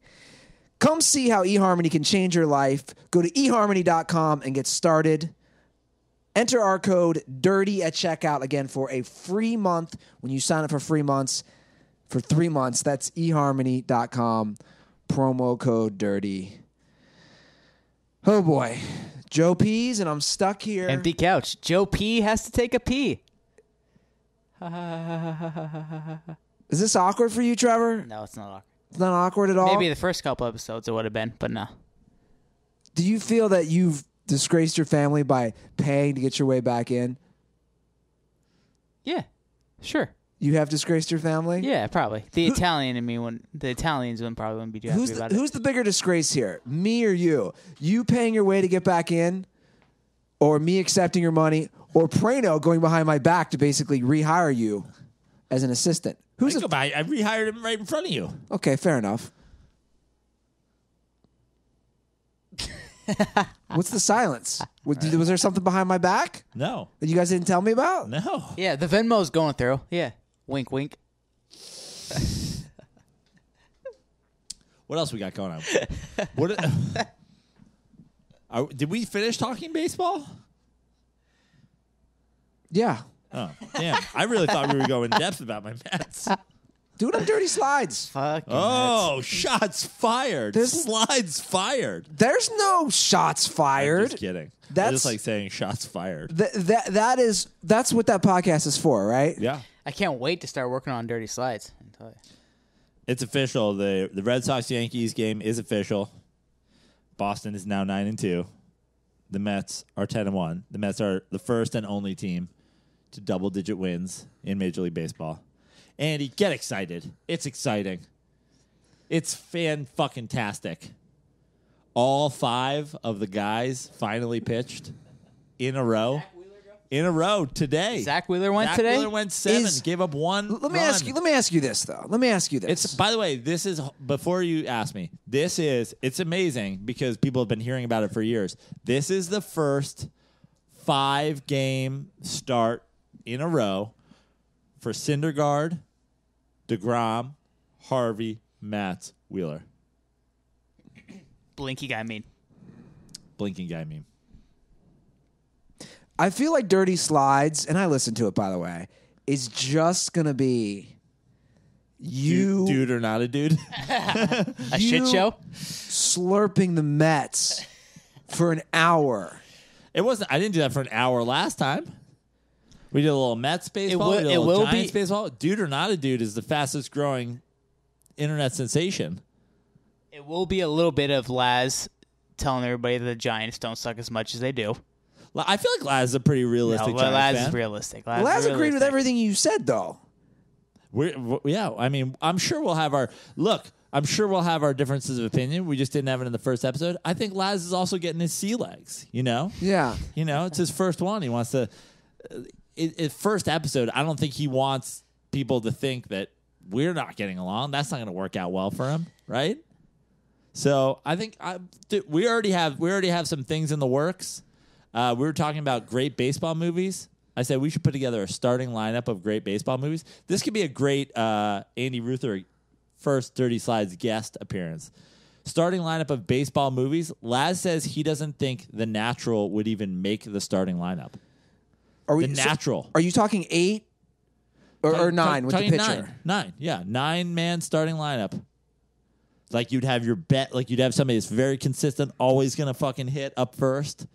Come see how eHarmony can change your life. Go to eHarmony.com and get started. Enter our code DIRTY at checkout again for a free month when you sign up for free months. For 3 months, that's eHarmony.com. Promo code DIRTY. Oh boy. Joe pees and I'm stuck here. Empty couch. Joe P has to take a pee. Is this awkward for you, Trevor? No, it's not awkward. It's not awkward at all? Maybe the first couple episodes it would have been, but no. Do you feel that you've disgraced your family by paying to get your way back in? Yeah, sure. You have disgraced your family? Yeah, probably. The Italians probably wouldn't be too happy about it. Who's the bigger disgrace here? Me or you? You paying your way to get back in? Or me accepting your money? Or Prano going behind my back to basically rehire you as an assistant? I rehired him right in front of you. Okay, fair enough. What's the silence? Was there something behind my back No. that you guys didn't tell me about? No. Yeah, the Venmo's going through. Yeah. Wink, wink. What else we got going on? Did we finish talking baseball? Yeah. Oh, damn. I really thought we were going in depth about my Mets. Do it on Dirty Slides. Fuck. Oh, shots fired. Slides fired. There's no shots fired. I'm just kidding. I That's just like saying shots fired. That's what that podcast is for, right? Yeah. I can't wait to start working on Dirty Slides. I tell you. It's official. The Red Sox-Yankees game is official. Boston is now 9-2. The Mets are 10-1. The Mets are the first and only team to double-digit wins in Major League Baseball. Andy, get excited. It's exciting. It's fan-fucking-tastic. All 5 of the guys finally pitched in a row. In a row today. Zach Wheeler went today? Zach Wheeler went 7, gave up 1 Let me ask you this, though. It's, by the way, this is, before you ask me, it's amazing because people have been hearing about it for years. This is the first 5-game start in a row for Syndergaard, DeGrom, Harvey, Matz, Wheeler. Blinky guy mean. Blinking guy meme. I feel like Dirty Slides, and I listen to it, by the way, is just going to be you... Dude or not a dude? A shit show? Slurping the Mets for an hour. It wasn't. I didn't do that for an hour last time. We did a little Mets baseball. We did a little Giants baseball. Dude or not a dude is the fastest growing internet sensation. It will be a little bit of Laz telling everybody that the Giants don't suck as much as they do. I feel like Laz is a pretty realistic Giants Laz fan. is realistic. Laz agreed with everything you said, though. I mean, I'm sure we'll have our differences of opinion. We just didn't have it in the first episode. I think Laz is also getting his sea legs, you know? Yeah. You know, it's his first one. He wants to... first episode, I don't think he wants people to think that we're not getting along. That's not going to work out well for him, right? So I think we already have some things in the works. We were talking about great baseball movies. I said we should put together a starting lineup of great baseball movies. This could be a great Andy Ruther first Dirty Slides guest appearance. Starting lineup of baseball movies. Laz says he doesn't think The Natural would even make the starting lineup. The Natural. Are you talking 8 or 9 with the pitcher? 9. Yeah, 9-man starting lineup. Like you'd have your bet. Like you'd have somebody that's very consistent, always going to fucking hit up first.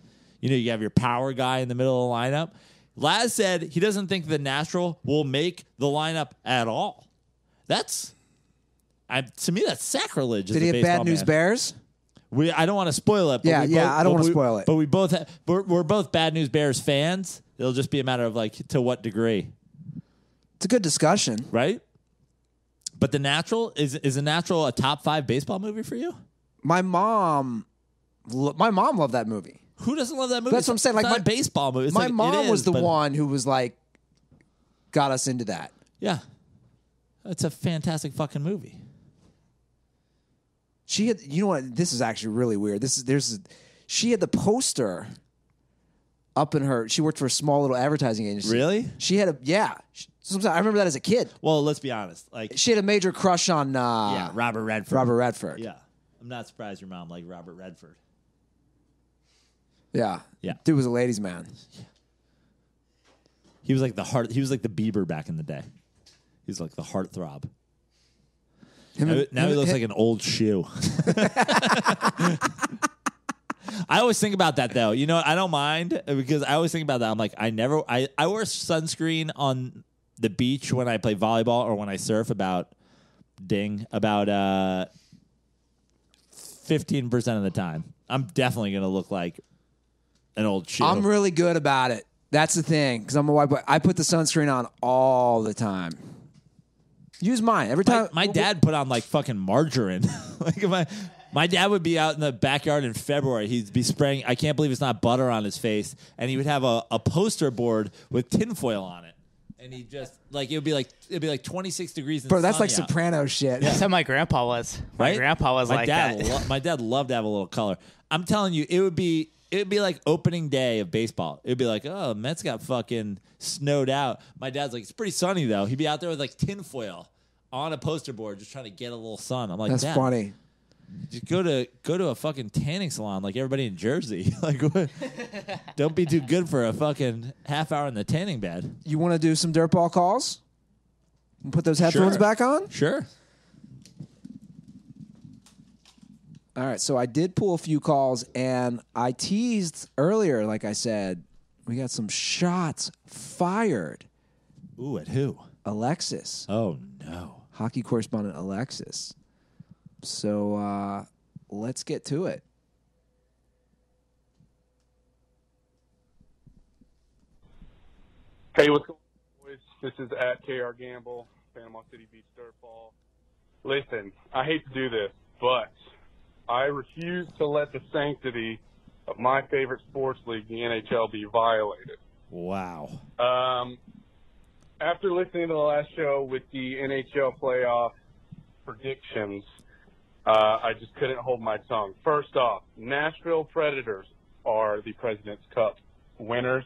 You know, you have your power guy in the middle of the lineup. Laz said he doesn't think The Natural will make the lineup at all. To me, that's sacrilege. Did he have Bad News Bears? I don't want to spoil it. But I don't want to spoil it. But we're both Bad News Bears fans. It'll just be a matter of like to what degree. It's a good discussion, right? But The Natural is The Natural a top 5 baseball movie for you? My mom loved that movie. Who doesn't love that movie? That's what I'm saying. It's Like not a baseball movie. It's my like, mom was the one who was like, got us into that. Yeah, it's a fantastic fucking movie. She had, you know what? This is actually really weird. She had the poster up in her. She worked for a small little advertising agency. Really? She had I remember that as a kid. Well, let's be honest. Like, She had a major crush on Robert Redford. Robert Redford. Yeah. I'm not surprised your mom liked Robert Redford. Yeah. Yeah. Dude was a ladies' man. He was like the heart. He was like the Bieber back in the day. He was like the heartthrob. Now he looks like an old shoe. I always think about that though. You know, I don't mind because I always think about that. I'm like, I wear sunscreen on the beach when I play volleyball or when I surf about 15% of the time. I'm definitely going to look like an old shoe. I'm really good about it. That's the thing, because I'm a white boy. I put the sunscreen on all the time. Use mine every time. My dad put on like fucking margarine. Like if my dad would be out in the backyard in February. He'd be spraying. I can't believe it's not butter on his face, and he would have a poster board with tinfoil on it, and he just like it'd be like 26 degrees. Bro, that's like sunny out. Soprano shit. That's how my grandpa was. My Right? grandpa was my like dad that. My dad loved to have a little color. I'm telling you, it would be like opening day of baseball. It would be like, oh, Mets got fucking snowed out. My dad's like, it's pretty sunny though. He'd be out there with like tinfoil on a poster board, just trying to get a little sun. I'm like, That's Dad, funny. just go to a fucking tanning salon like everybody in Jersey. Like, what? Don't be too good for a fucking half hour in the tanning bed. You want to do some dirtball calls? And put those headphones Sure. back on? Sure. All right, so I did pull a few calls, and I teased earlier, like I said, we got some shots fired. Ooh, at who? Alexis. Oh, no. Hockey correspondent Alexis. So let's get to it. Hey, what's going on, boys? This is at KR Gamble, Panama City Beach Dirtball. Listen, I hate to do this, but I refuse to let the sanctity of my favorite sports league, the NHL, be violated. Wow. After listening to the last show with the NHL playoff predictions, I just couldn't hold my tongue. First off, Nashville Predators are the President's Cup winners.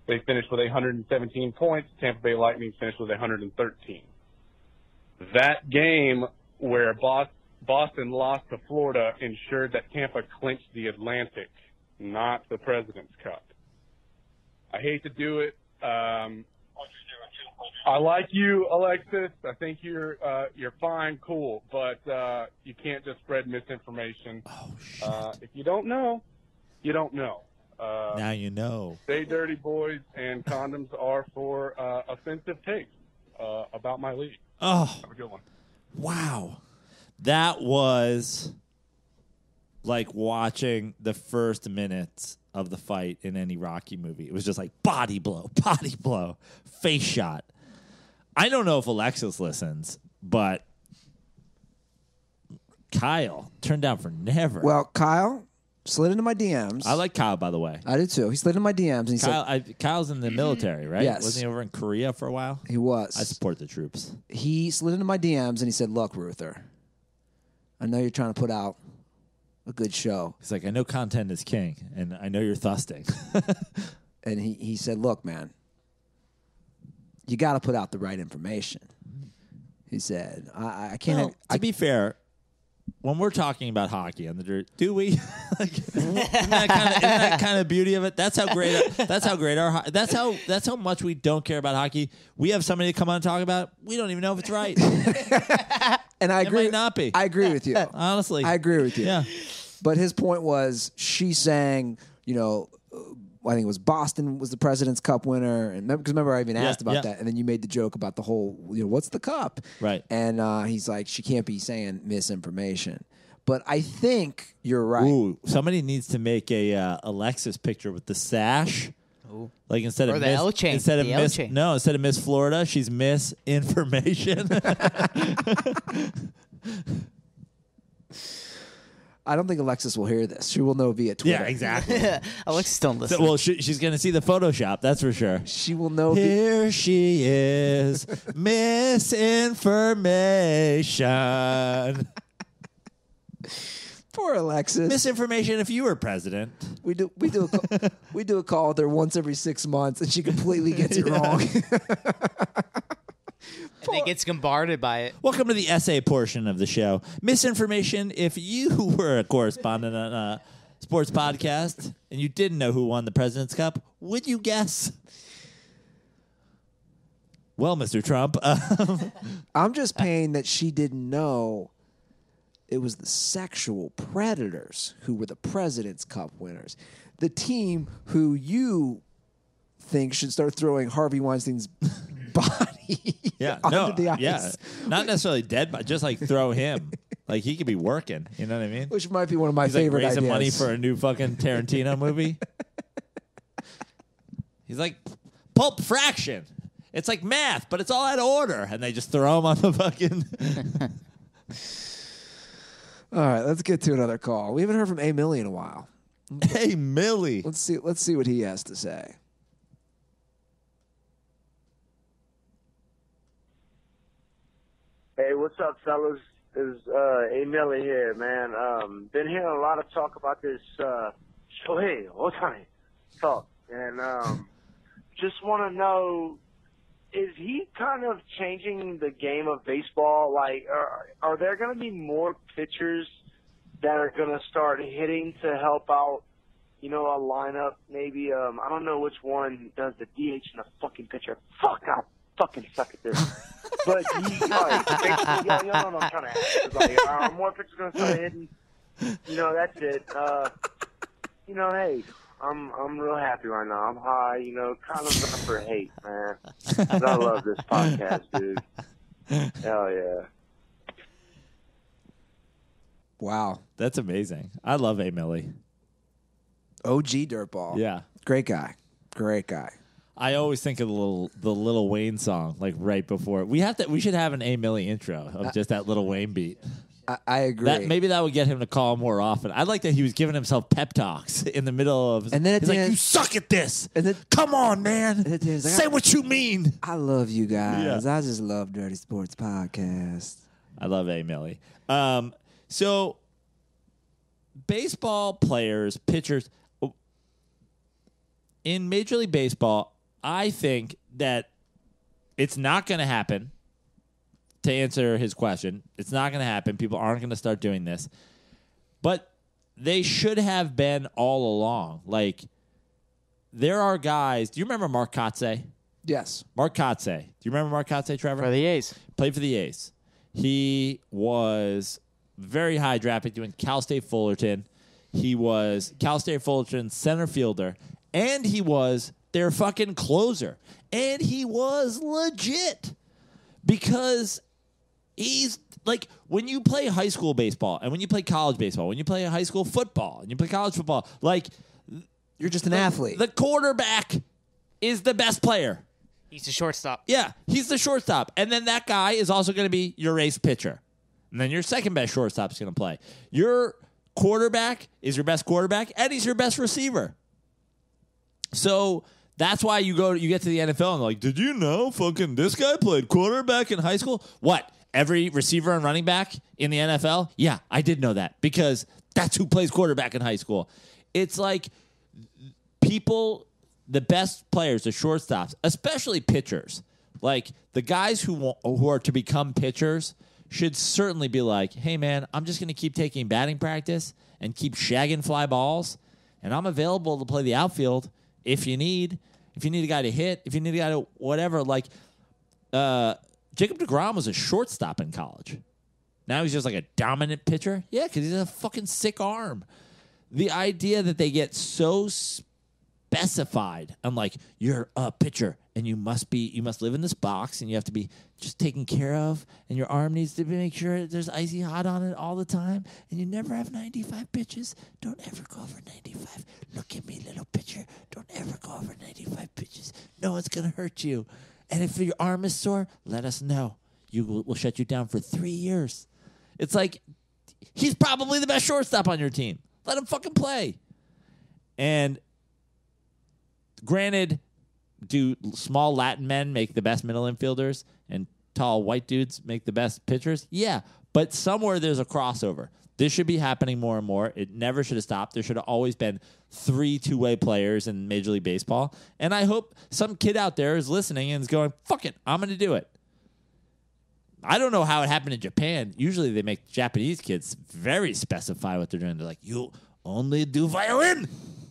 They finished with 117 points. Tampa Bay Lightning finished with 113. That game where Boston lost to Florida ensured that Tampa clinched the Atlantic, not the President's Cup. I hate to do it. I like you, Alexis. I think you're fine, cool, but you can't just spread misinformation. Oh, shit. If you don't know, you don't know. Now you know. Stay dirty, boys, and condoms are for offensive takes about my league. Oh, Have a good one. wow. That was like watching the first minutes of the fight in any Rocky movie. It was just like body blow, face shot. I don't know if Alexis listens, but Kyle turned down for never. Well, Kyle slid into my DMs. I like Kyle, by the way. I did too. He slid into my DMs and he said Kyle's in the military, right? Yes. Wasn't he over in Korea for a while? he was. I support the troops. He slid into my DMs and he said, "Look, Ruther, I know you're trying to put out a good show." He's like, I know content is king, and I know you're thusting. And he said, "Look, man, you got to put out the right information." He said, I can't. Well, to be fair, when we're talking about hockey on the dirt, do we? Like, isn't that kind of beauty of it? That's how great. That's how much we don't care about hockey. We have somebody to come on and talk about. We don't even know if it's right. and I It agree. might not be. I agree with you. Honestly, I agree with you. Yeah. But his point was, she's saying, I think it was Boston was the President's Cup winner, and because remember I even asked about that, and then you made the joke about the whole, what's the cup? Right. And he's like, she can't be saying misinformation. But I think you're right. Ooh, somebody needs to make a Alexis picture with the sash. Ooh. Like instead Or of the Miss, L chain. instead of The L Miss, chain. no, instead of Miss Florida, she's Miss Information. I don't think Alexis will hear this. She will know via Twitter. Yeah, exactly. Alexis don't listen. Well, she's going to see the Photoshop, that's for sure. She will know. Here she is, misinformation. Poor Alexis. Misinformation if you were president. We do a call with her once every 6 months, and she completely gets it wrong. I think gets bombarded by it. Welcome to the essay portion of the show. Misinformation if you were a correspondent on a sports podcast and you didn't know who won the President's Cup, would you guess? Well, Mr. Trump. I'm just pained that she didn't know it was the sexual predators who were the President's Cup winners. The team who you think should start throwing Harvey Weinstein's body onto the ice. Yeah. Not necessarily dead, but just like throw him. Like he could be working. You know what I mean? Which might be one of my He's favorite like raising ideas. money for a new fucking Tarantino movie. He's like Pulp Fraction. It's like math, but it's all out of order. And they just throw him on the fucking... All right, let's get to another call. We haven't heard from A. Millie in a while. Hey, Millie. Let's see what he has to say. Hey, what's up, fellas? It's A. Millie here, man. Been hearing a lot of talk about this Shohei Ohtani talk, and just want to know, is he kind of changing the game of baseball? Like, are there going to be more pitchers that are going to start hitting to help out, you know, a lineup? Maybe, I don't know which one does the DH and the fucking pitcher. Fuck, I fucking suck at this. But, you know what I'm trying to ask. Like, are more pitchers going to start hitting? You know, that's it. You know, hey. I'm real happy right now. I'm high, you know, kind of not for hate, man. But I love this podcast, dude. Hell yeah. Wow. That's amazing. I love A. Millie. OG Dirtball. Yeah. Great guy. Great guy. I always think of the Lil Wayne song, like right before. We should have an A. Millie intro of just that Lil Wayne beat. I agree. Maybe that would get him to call more often. I like that he was giving himself pep talks in the middle of. And then he's like, "You suck at this. And then, come on, man. And then like, say what you mean." I love you guys. Yeah. I just love Dirty Sports Podcast. I love A. Millie. So, baseball players, pitchers in Major League Baseball, I think that it's not going to happen. To answer his question, it's not going to happen. People aren't going to start doing this. But they should have been all along. Like, there are guys. Do you remember Mark Kotsay? Yes. Mark Kotsay. Do you remember Mark Kotsay, Trevor? For the A's. Played for the A's. He was very high draft pick doing Cal State Fullerton. He was Cal State Fullerton center fielder. And he was their fucking closer. And he was legit. Because he's like, when you play high school baseball and when you play college baseball, when you play high school football and you play college football, like, you're just an athlete. The quarterback is the best player. He's the shortstop. Yeah, he's the shortstop. And then that guy is also going to be your ace pitcher. And then your second best shortstop is going to play. Your quarterback is your best quarterback, and he's your best receiver. So that's why you get to the NFL and they're like, did you know fucking this guy played quarterback in high school? What? Every receiver and running back in the NFL? Yeah, I did know that because that's who plays quarterback in high school. It's like people, the best players, the shortstops, especially pitchers, like the guys who are to become pitchers should certainly be like, hey, man, I'm just going to keep taking batting practice and keep shagging fly balls, and I'm available to play the outfield if you need a guy to hit, if you need a guy to whatever. Like, Jacob deGrom was a shortstop in college. Now he's just like a dominant pitcher. Yeah, because he's a fucking sick arm. The idea that they get so specified, I'm like, you're a pitcher and you must live in this box and you have to be just taken care of, and your arm needs to make sure there's icy hot on it all the time, and you never have 95 pitches. Don't ever go over 95. Look at me, little pitcher. Don't ever go over 95 pitches. No, it's gonna hurt you. And if your arm is sore, let us know. We'll shut you down for 3 years. It's like, he's probably the best shortstop on your team. Let him fucking play. And granted, do small Latin men make the best middle infielders and tall white dudes make the best pitchers? Yeah, but somewhere there's a crossover. This should be happening more and more. It never should have stopped. There should have always been 3 two-way players in Major League Baseball. And I hope some kid out there is listening and is going, fuck it, I'm going to do it. I don't know how it happened in Japan. Usually they make Japanese kids very specify what they're doing. They're like, you only do violin.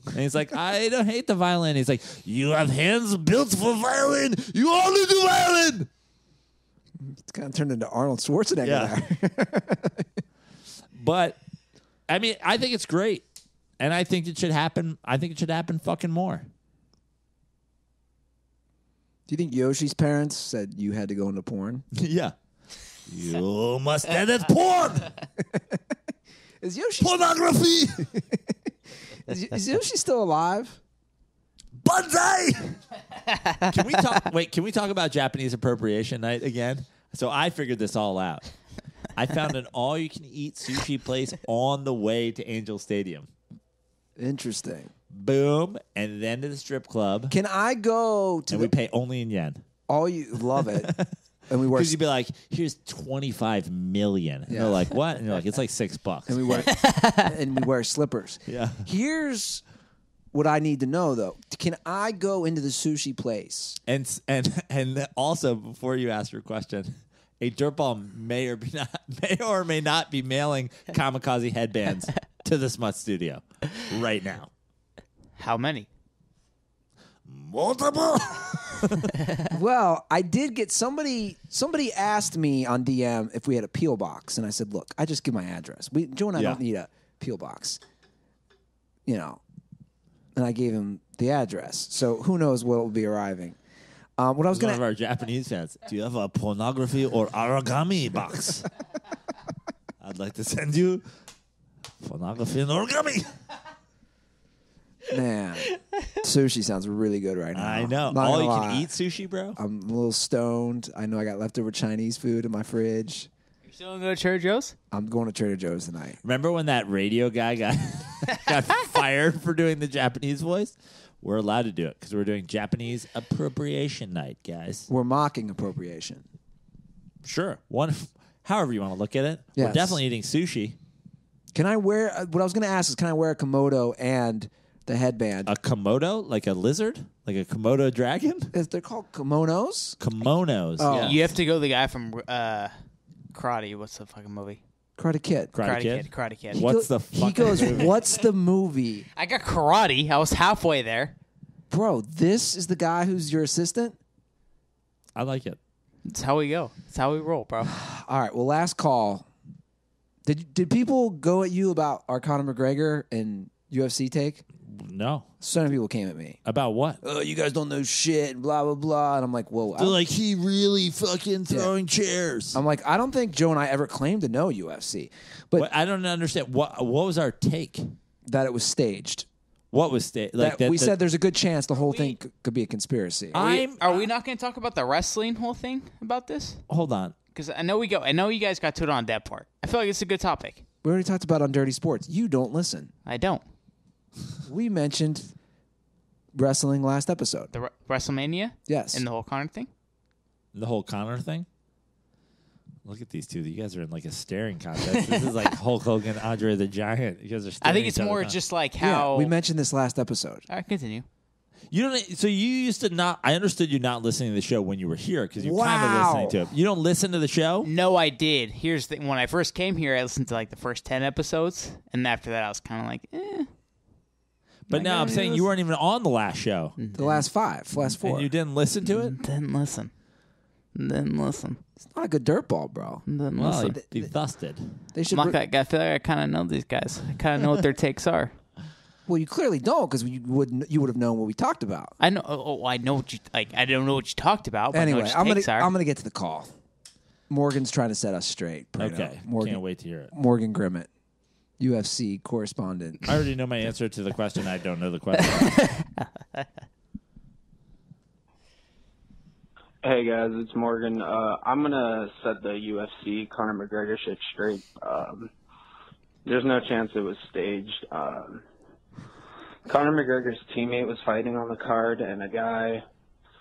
And he's like, I don't hate the violin. He's like, you have hands built for violin. You only do violin. It's kind of turned into Arnold Schwarzenegger there. But, I mean, I think it's great. And I think it should happen. I think it should happen fucking more. Do you think Yoshi's parents said you had to go into porn? Yeah. You must edit porn. Is Yoshi Pornography. is Yoshi still alive? Banzai. Can we talk? Wait, can we talk about Japanese appropriation night again? So I figured this all out. I found an all-you-can-eat sushi place on the way to Angel Stadium. Interesting. Boom, and then to the strip club. Can I go to? And we pay only in yen. All you love it, and we wear. Because you'd be like, "Here's 25 million," and they're like, "What?" And you're like, "It's like $6." And we wear slippers. Yeah. Here's what I need to know though. Can I go into the sushi place? And also before you ask your question, a DirtBall may or may not be mailing kamikaze headbands to the Smut Studio right now. How many? Multiple. Well, I did get somebody asked me on DM if we had a P.O. box, and I said, look, I just give my address. Joe and I don't need a P.O. box. You know. And I gave him the address. So who knows what will be arriving. What I was going to one of our Japanese fans. Do you have a pornography or origami box? I'd like to send you pornography and origami. Man, sushi sounds really good right now. I know. Not All you gonna can lie. eat sushi, bro? I'm a little stoned. I know I got leftover Chinese food in my fridge. You still gonna go to Trader Joe's? I'm going to Trader Joe's tonight. Remember when that radio guy got fired for doing the Japanese voice? We're allowed to do it because we're doing Japanese appropriation night, guys. We're mocking appropriation. Sure. However you want to look at it. Yes. We're definitely eating sushi. Can I wear, what I was going to ask is, can I wear a Komodo and the headband? A Komodo? Like a lizard? Like a Komodo dragon? They're called kimonos? Kimonos. Oh. Yeah. You have to go the guy from Karate. What's the fucking movie? Karate Kid. Karate Kid? Karate Kid. What's the He fucking goes, movie? what's the movie? I got karate. I was halfway there. Bro, this is the guy who's your assistant? I like it. That's how we go. That's how we roll, bro. All right, well, last call. Did people go at you about our Conor McGregor and UFC take? No. So many people came at me. About what? Oh, you guys don't know shit, and blah, blah, blah. And I'm like, whoa. They're like, he really fucking throwing chairs. I'm like, I don't think Joe and I ever claimed to know UFC. But I don't understand. What was our take? that it was staged. What was staged? Like We said there's a good chance the whole thing could be a conspiracy. Are we not going to talk about the wrestling whole thing about this? Hold on. Because I know you guys got to it on that part. I feel like it's a good topic. We already talked about it on Dirty Sports. You don't listen. I don't. We mentioned wrestling last episode. The WrestleMania? Yes. And the whole Conor thing? The whole Connor thing? Look at these two. You guys are in like a staring contest. This is like Hulk Hogan, Andre the Giant. You guys are staring I think it's each other more down. just like Yeah, how... we mentioned this last episode. All right, continue. You don't. So you used to not. I understood you not listening to the show when you were here because you're kind of Wow. listening to it. You don't listen to the show. No, I did. Here's the when I first came here, I listened to like the first 10 episodes, and after that, I was kind of like, But now I'm saying you weren't even on the last show, The last four. and you didn't listen to it. Didn't listen. It's not a good dirt ball, bro. Didn't Well, listen. you busted. They should. I'm not that guy. I feel like I kind of know these guys. I kind of know what their takes are. Well, you clearly don't because you would have known what we talked about. I know. Oh, I know what you like. I don't know what you talked about. But I know Anyway, what your takes are. I'm gonna get to the call. Morgan's trying to set us straight. Prano. Okay, Morgan, can't wait to hear it. Morgan Grimmett, UFC correspondent. I already know my answer to the question. I don't know the question. Hey guys, it's Morgan. I'm gonna set the UFC Conor McGregor shit straight. There's no chance it was staged. Conor McGregor's teammate was fighting on the card, and a guy.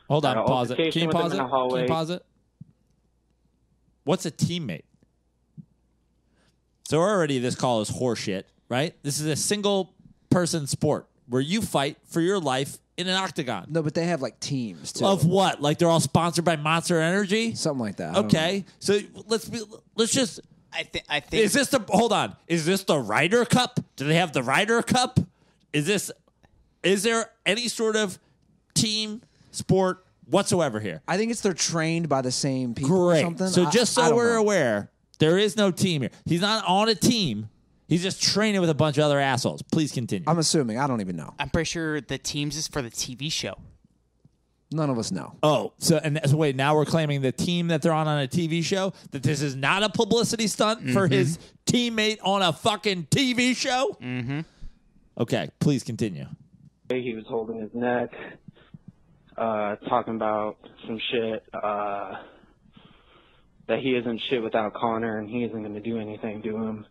Hold on, had an pause it. Can altercation you with him pause in it? the hallway. Can you pause it? What's a teammate? So already this call is horseshit, right? This is a single-person sport where you fight for your life in an octagon. No, but they have like teams too. Of what? Like they're all sponsored by Monster Energy? Something like that. Okay. So let's just... I think. Is this the... Hold on. Is this the Ryder Cup? Do they have the Ryder Cup? Is there any sort of team sport whatsoever here? I think it's they're trained by the same people or Great. something. So just so we're know. aware, there is no team here. He's not on a team. He's just training with a bunch of other assholes. Please continue. I'm assuming. I don't even know. I'm pretty sure the teams is for the TV show. None of us know. Oh, so wait, now we're claiming the team that they're on a TV show, that this is not a publicity stunt for his teammate on a fucking TV show? Mm-hmm. Okay, please continue. He was holding his neck, talking about some shit, that he isn't shit without Connor and he isn't going to do anything to him.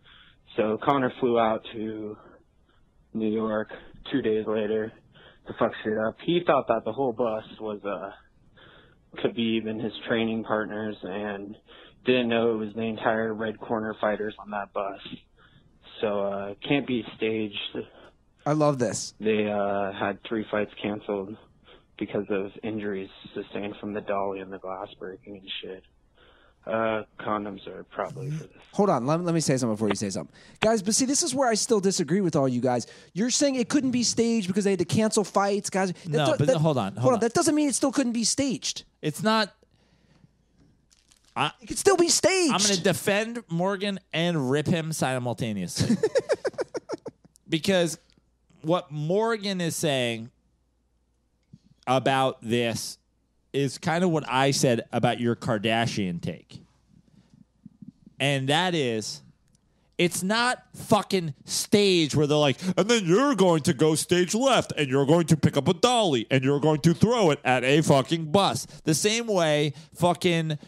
So Connor flew out to New York 2 days later to fuck shit up. He thought that the whole bus was Khabib and his training partners and didn't know it was the entire Red Corner fighters on that bus. So can't be staged. I love this. They had 3 fights canceled because of injuries sustained from the dolly and the glass breaking and shit. Condoms are probably for this. Hold on. Let me say something before you say something. Guys, but see, this is where I still disagree with all you guys. You're saying it couldn't be staged because they had to cancel fights, guys. Hold on. That doesn't mean it still couldn't be staged. It's not... It could still be staged. I'm going to defend Morgan and rip him simultaneously. Because what Morgan is saying about this is kind of what I said about your Kardashian take. And that is, it's not fucking staged where they're like, and then you're going to go stage left, and you're going to pick up a dolly, and you're going to throw it at a fucking bus. The same way fucking,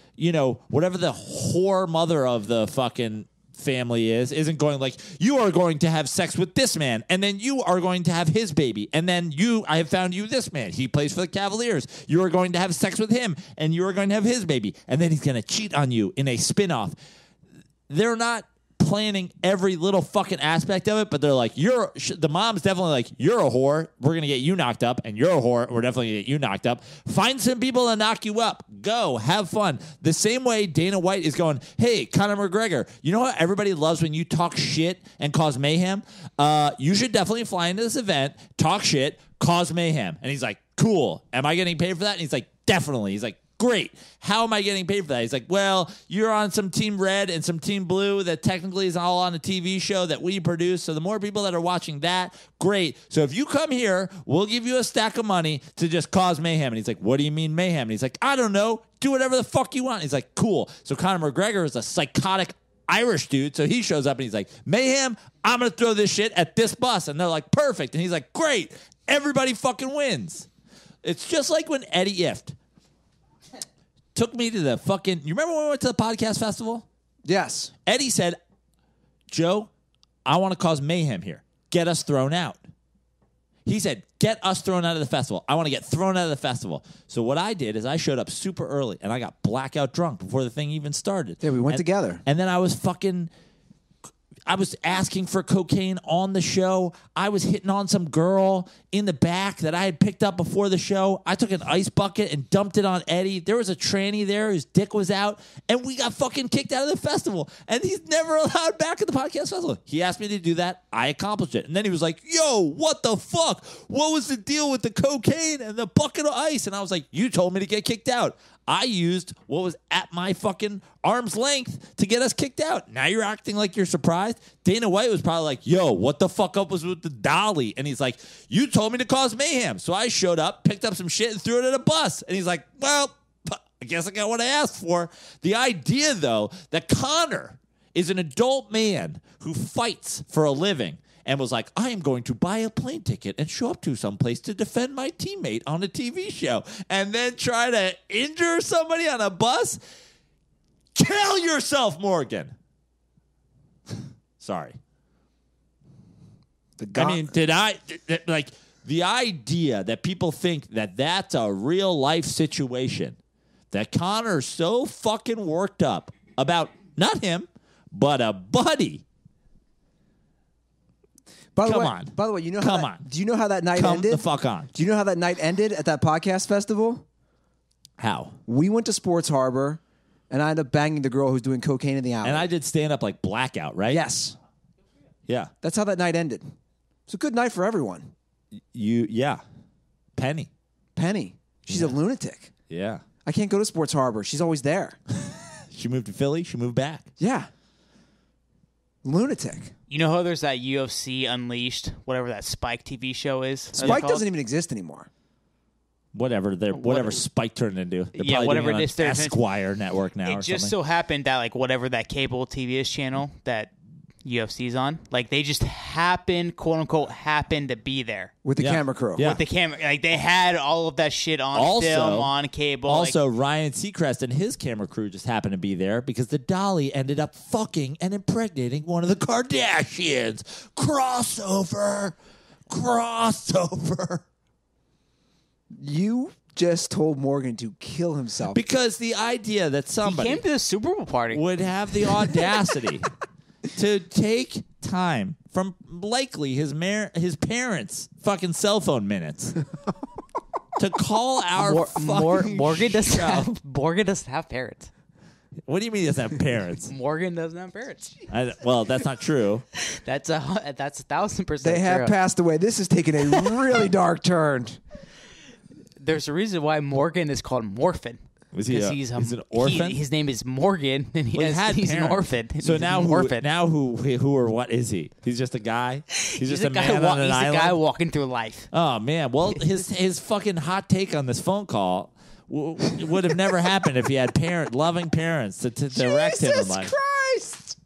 whatever the whore mother of the fucking family isn't going like, you are going to have sex with this man, and then you are going to have his baby, and then I have found you this man. He plays for the Cavaliers. You are going to have sex with him, and you are going to have his baby, and then he's going to cheat on you in a spinoff. They're not planning every little fucking aspect of it, but they're like, the mom's definitely like, you're a whore, we're going to get you knocked up, and you're a whore, we're definitely going to get you knocked up. Find some people to knock you up. Go, have fun. The same way Dana White is going, hey, Conor McGregor, you know what everybody loves when you talk shit and cause mayhem? You should definitely fly into this event, talk shit, cause mayhem. And he's like, cool. Am I getting paid for that? And he's like, definitely. He's like, great. How am I getting paid for that? He's like, well, you're on some Team Red and some Team Blue that technically is all on a TV show that we produce. So the more people that are watching that, great. So if you come here, we'll give you a stack of money to just cause mayhem. And he's like, what do you mean mayhem? And he's like, I don't know. Do whatever the fuck you want. And he's like, cool. So Conor McGregor is a psychotic Irish dude. So he shows up and he's like, mayhem, I'm going to throw this shit at this bus. And they're like, perfect. And he's like, great. Everybody fucking wins. It's just like when Eddie Ift took me to the fucking... You remember when we went to the podcast festival? Yes. Eddie said, Joe, I want to cause mayhem here. Get us thrown out. He said, get us thrown out of the festival. I want to get thrown out of the festival. So what I did is I showed up super early, and I got blackout drunk before the thing even started. Yeah, we went together. And then I was asking for cocaine on the show. I was hitting on some girl in the back that I had picked up before the show. I took an ice bucket and dumped it on Eddie. There was a tranny there whose dick was out, and we got fucking kicked out of the festival. And he's never allowed back at the podcast festival. He asked me to do that. I accomplished it. And then he was like, yo, what the fuck? What was the deal with the cocaine and the bucket of ice? And I was like, you told me to get kicked out. I used what was at my fucking arm's length to get us kicked out. Now you're acting like you're surprised. Dana White was probably like, yo, what the fuck up was with the dolly? And he's like, you told me to cause mayhem. So I showed up, picked up some shit, and threw it at a bus. And he's like, well, I guess I got what I asked for. The idea, though, that Conor is an adult man who fights for a living and was like, I am going to buy a plane ticket and show up to someplace to defend my teammate on a TV show and then try to injure somebody on a bus? Kill yourself, Morgan. Sorry. I mean, the idea that people think that that's a real life situation, that Conor's so fucking worked up about, not him, but a buddy By the Come way, on. By the way, you know Come how on. Do you know how that night Come ended? the fuck on. Do you know how that night ended at that podcast festival? How? We went to Sports Harbor, and I ended up banging the girl who's doing cocaine in the alley. And I did stand up like blackout, right? Yes. Yeah. That's how that night ended. It's a good night for everyone. Yeah. Penny. She's a lunatic. Yeah. I can't go to Sports Harbor. She's always there. She moved to Philly. She moved back. Yeah. Lunatic. You know how there's that UFC Unleashed, whatever that Spike TV show is? Spike doesn't even exist anymore. Whatever Spike turned into. They're Yeah, probably whatever doing it it is, on they're- Esquire Network now It or just something. so happened that like whatever that cable TV's channel that UFC's on, like they just happened, quote unquote, happened to be there With the camera crew. Yeah. with the camera. Like they had all of that shit on film, on cable. Also, Ryan Seacrest and his camera crew just happened to be there because the dolly ended up fucking and impregnating one of the Kardashians. Crossover. You just told Morgan to kill himself. Because the idea that he somebody came to the Super Bowl party. would have the audacity to take time from likely his parents' fucking cell phone minutes to call our fucking Morgan doesn't show. have parents. What do you mean he doesn't have parents? Morgan doesn't have parents. Well, that's not true. That's 1,000% They have true. passed away. This is taking a really dark turn. There's a reason why Morgan is called Morphin. Was he? Because He's an orphan. His name is Morgan, and Well, he's an parents. orphan. So He's now, an orphan. who or what is he? He's just a guy. He's just a guy man on an he's island. a guy walking through life. Oh man! Well, his fucking hot take on this phone call would have never happened if he had loving parents to direct him in life. Christ!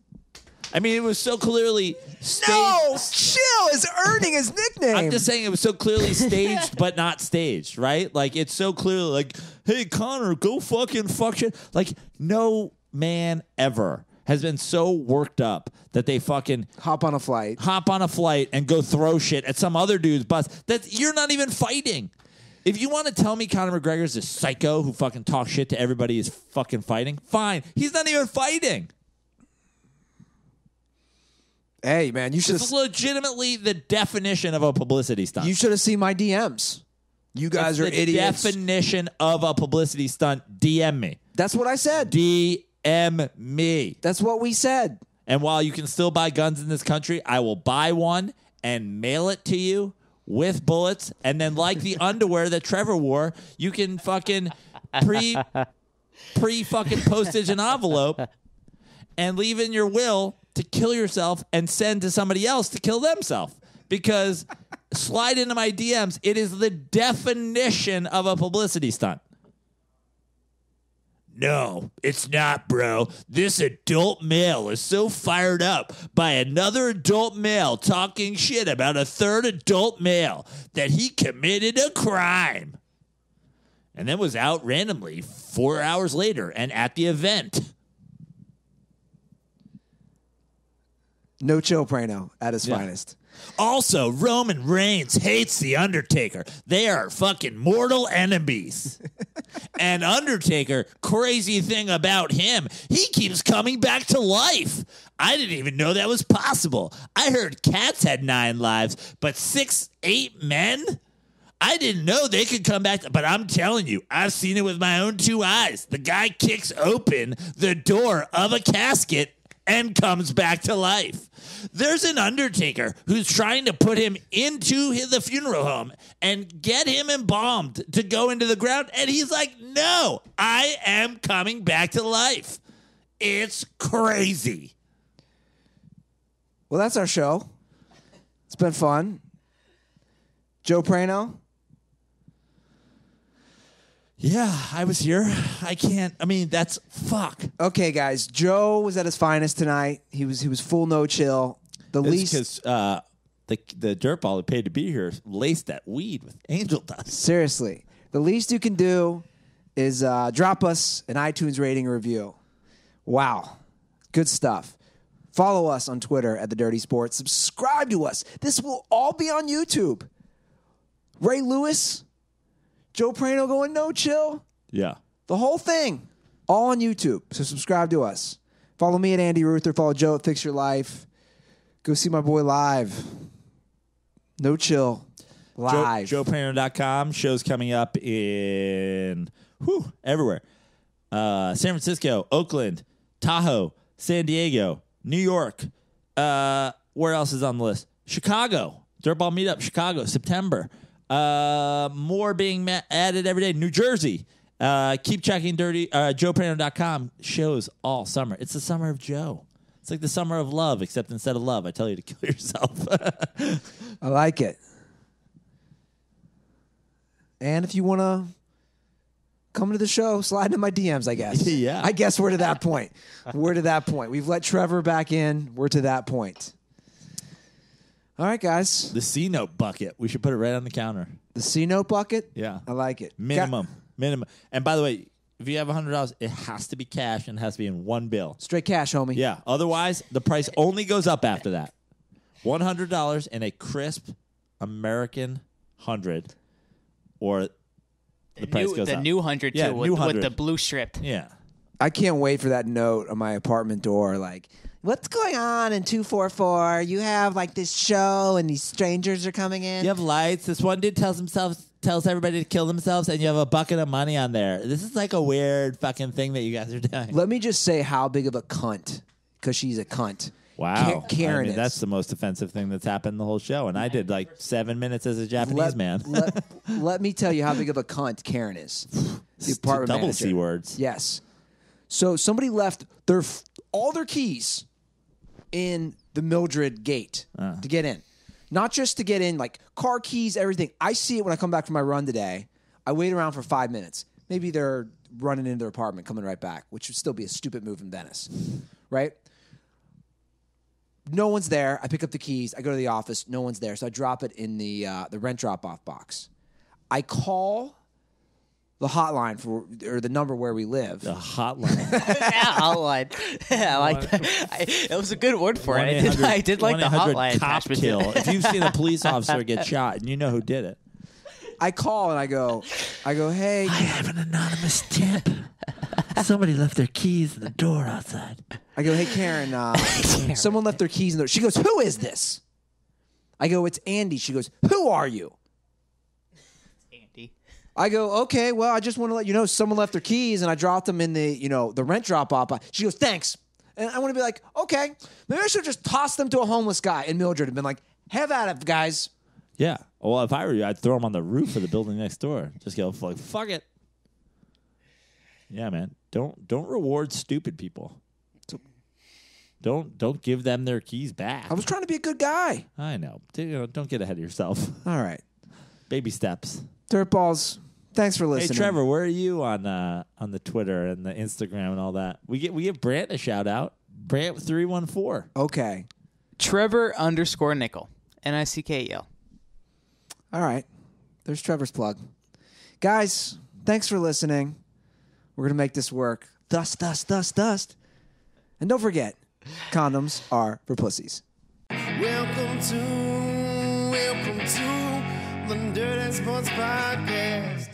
I mean, it was so clearly staged. No, Chill is earning his nickname. I'm just saying it was so clearly staged, but not staged, right? Like it's so clearly like, hey Connor, go fuck shit. Like no man ever has been so worked up that they fucking hop on a flight and go throw shit at some other dude's bus that you're not even fighting. If you want to tell me Conor McGregor's a psycho who fucking talks shit to everybody he's fucking fighting, fine. He's not even fighting. Hey, man, you should. It's legitimately the definition of a publicity stunt. You should have seen my DMs. You guys It's are the idiots. Definition of a publicity stunt. DM me. That's what I said. DM me. That's what we said. And while you can still buy guns in this country, I will buy one and mail it to you with bullets. And then, like the underwear that Trevor wore, you can fucking pre fucking postage an envelope and leave in your will to kill yourself and send to somebody else to kill themselves. Because slide into my DMs, it is the definition of a publicity stunt. No, it's not, bro. This adult male is so fired up by another adult male talking shit about a third adult male that he committed a crime. And then was out randomly 4 hours later and at the event. No Chill Prano at his finest. Also, Roman Reigns hates The Undertaker. They are fucking mortal enemies. And Undertaker, crazy thing about him, he keeps coming back to life. I didn't even know that was possible. I heard cats had 9 lives, but 6, 8 men? I didn't know they could come back. But I'm telling you, I've seen it with my own 2 eyes. The guy kicks open the door of a casket and comes back to life. There's an Undertaker who's trying to put him into the funeral home and get him embalmed to go into the ground. And he's like, no, I am coming back to life. It's crazy. Well, that's our show. It's been fun. Joe Prano. Yeah, I was here. That's fuck. Okay, guys. Joe was at his finest tonight. He was full no chill. The least because the DirtBall that paid to be here laced that weed with angel dust. Seriously, the least you can do is drop us an iTunes rating or review. Wow, good stuff. Follow us on Twitter at The Dirty Sports. Subscribe to us. This will all be on YouTube. Ray Lewis, Joe Prano going no chill. Yeah. The whole thing, all on YouTube. So subscribe to us. Follow me at Andy Ruther. Follow Joe at Fix Your Life. Go see my boy live. No Chill live. JoePrano.com. Shows coming up in everywhere. San Francisco, Oakland, Tahoe, San Diego, New York. Where else is on the list? Chicago. DirtBall Meetup, Chicago, September. More being added every day. New Jersey. Keep checking JoePrano.com. Shows all summer. It's the summer of Joe. It's like the summer of love, except instead of love, I tell you to kill yourself. I like it. And if you want to come to the show, slide into my DMs, I guess. Yeah. I guess we're to that point. We're to that point. We've let Trevor back in. We're to that point. All right, guys. The C-Note bucket. We should put it right on the counter. The C-Note bucket? Yeah. I like it. Minimum. And by the way, if you have $100, it has to be cash and it has to be in one bill. Straight cash, homie. Yeah. Otherwise, the price only goes up after that. $100 in a crisp American 100, or the price goes up. The new 100 Yeah, too, new 100. with the blue strip. Yeah. I can't wait for that note on my apartment door. Like, what's going on in 244? You have like this show and these strangers are coming in. You have lights. This one dude tells everybody to kill themselves, and you have a bucket of money on there. This is like a weird fucking thing that you guys are doing. Let me just say how big of a cunt, because she's a cunt. Wow. Karen I mean, is. that's the most offensive thing that's happened the whole show, and I did like 7 minutes as a Japanese man. Let me tell you how big of a cunt Karen is. The apartment Double manager. C words. Yes. So somebody left all their keys in the Mildred gate to get in. Not just to get in, like car keys, everything. I see it when I come back from my run today. I wait around for 5 minutes. Maybe they're running into their apartment, coming right back, which would still be a stupid move in Venice, right? No one's there. I pick up the keys. I go to the office. No one's there. So I drop it in the rent drop-off box. I call the hotline or the number where we live. The hotline. Hotline. Yeah, I like that. It was a good word for it. I did like the hotline cop attachment. kill. If you've seen a police officer get shot and you know who did it. I call and I go, hey. I have an anonymous tip. Somebody left their keys in the door outside. I go, hey, Karen, someone left their keys in the door. She goes, who is this? I go, it's Andy. She goes, who are you? Andy. I go, okay, well, I just want to let you know someone left their keys and I dropped them in the rent drop-off. She goes, thanks. And I want to be like, okay, maybe I should just toss them to a homeless guy in Mildred and been like, have at it, guys. Yeah. Well, if I were you, I'd throw them on the roof of the building next door. Just go, like, fuck it. Yeah, man. Don't reward stupid people. Don't give them their keys back. I was trying to be a good guy. I know. Don't get ahead of yourself. All right. Baby steps. Dirtballs, thanks for listening. Hey, Trevor, where are you on the Twitter and the Instagram and all that? We give Brant a shout out. Brant 314. Okay. Trevor_Nickel. NICKEL. All right. There's Trevor's plug. Guys, thanks for listening. We're going to make this work. Dust. And don't forget, condoms are for pussies. Welcome to the Dirt and Sports Podcast.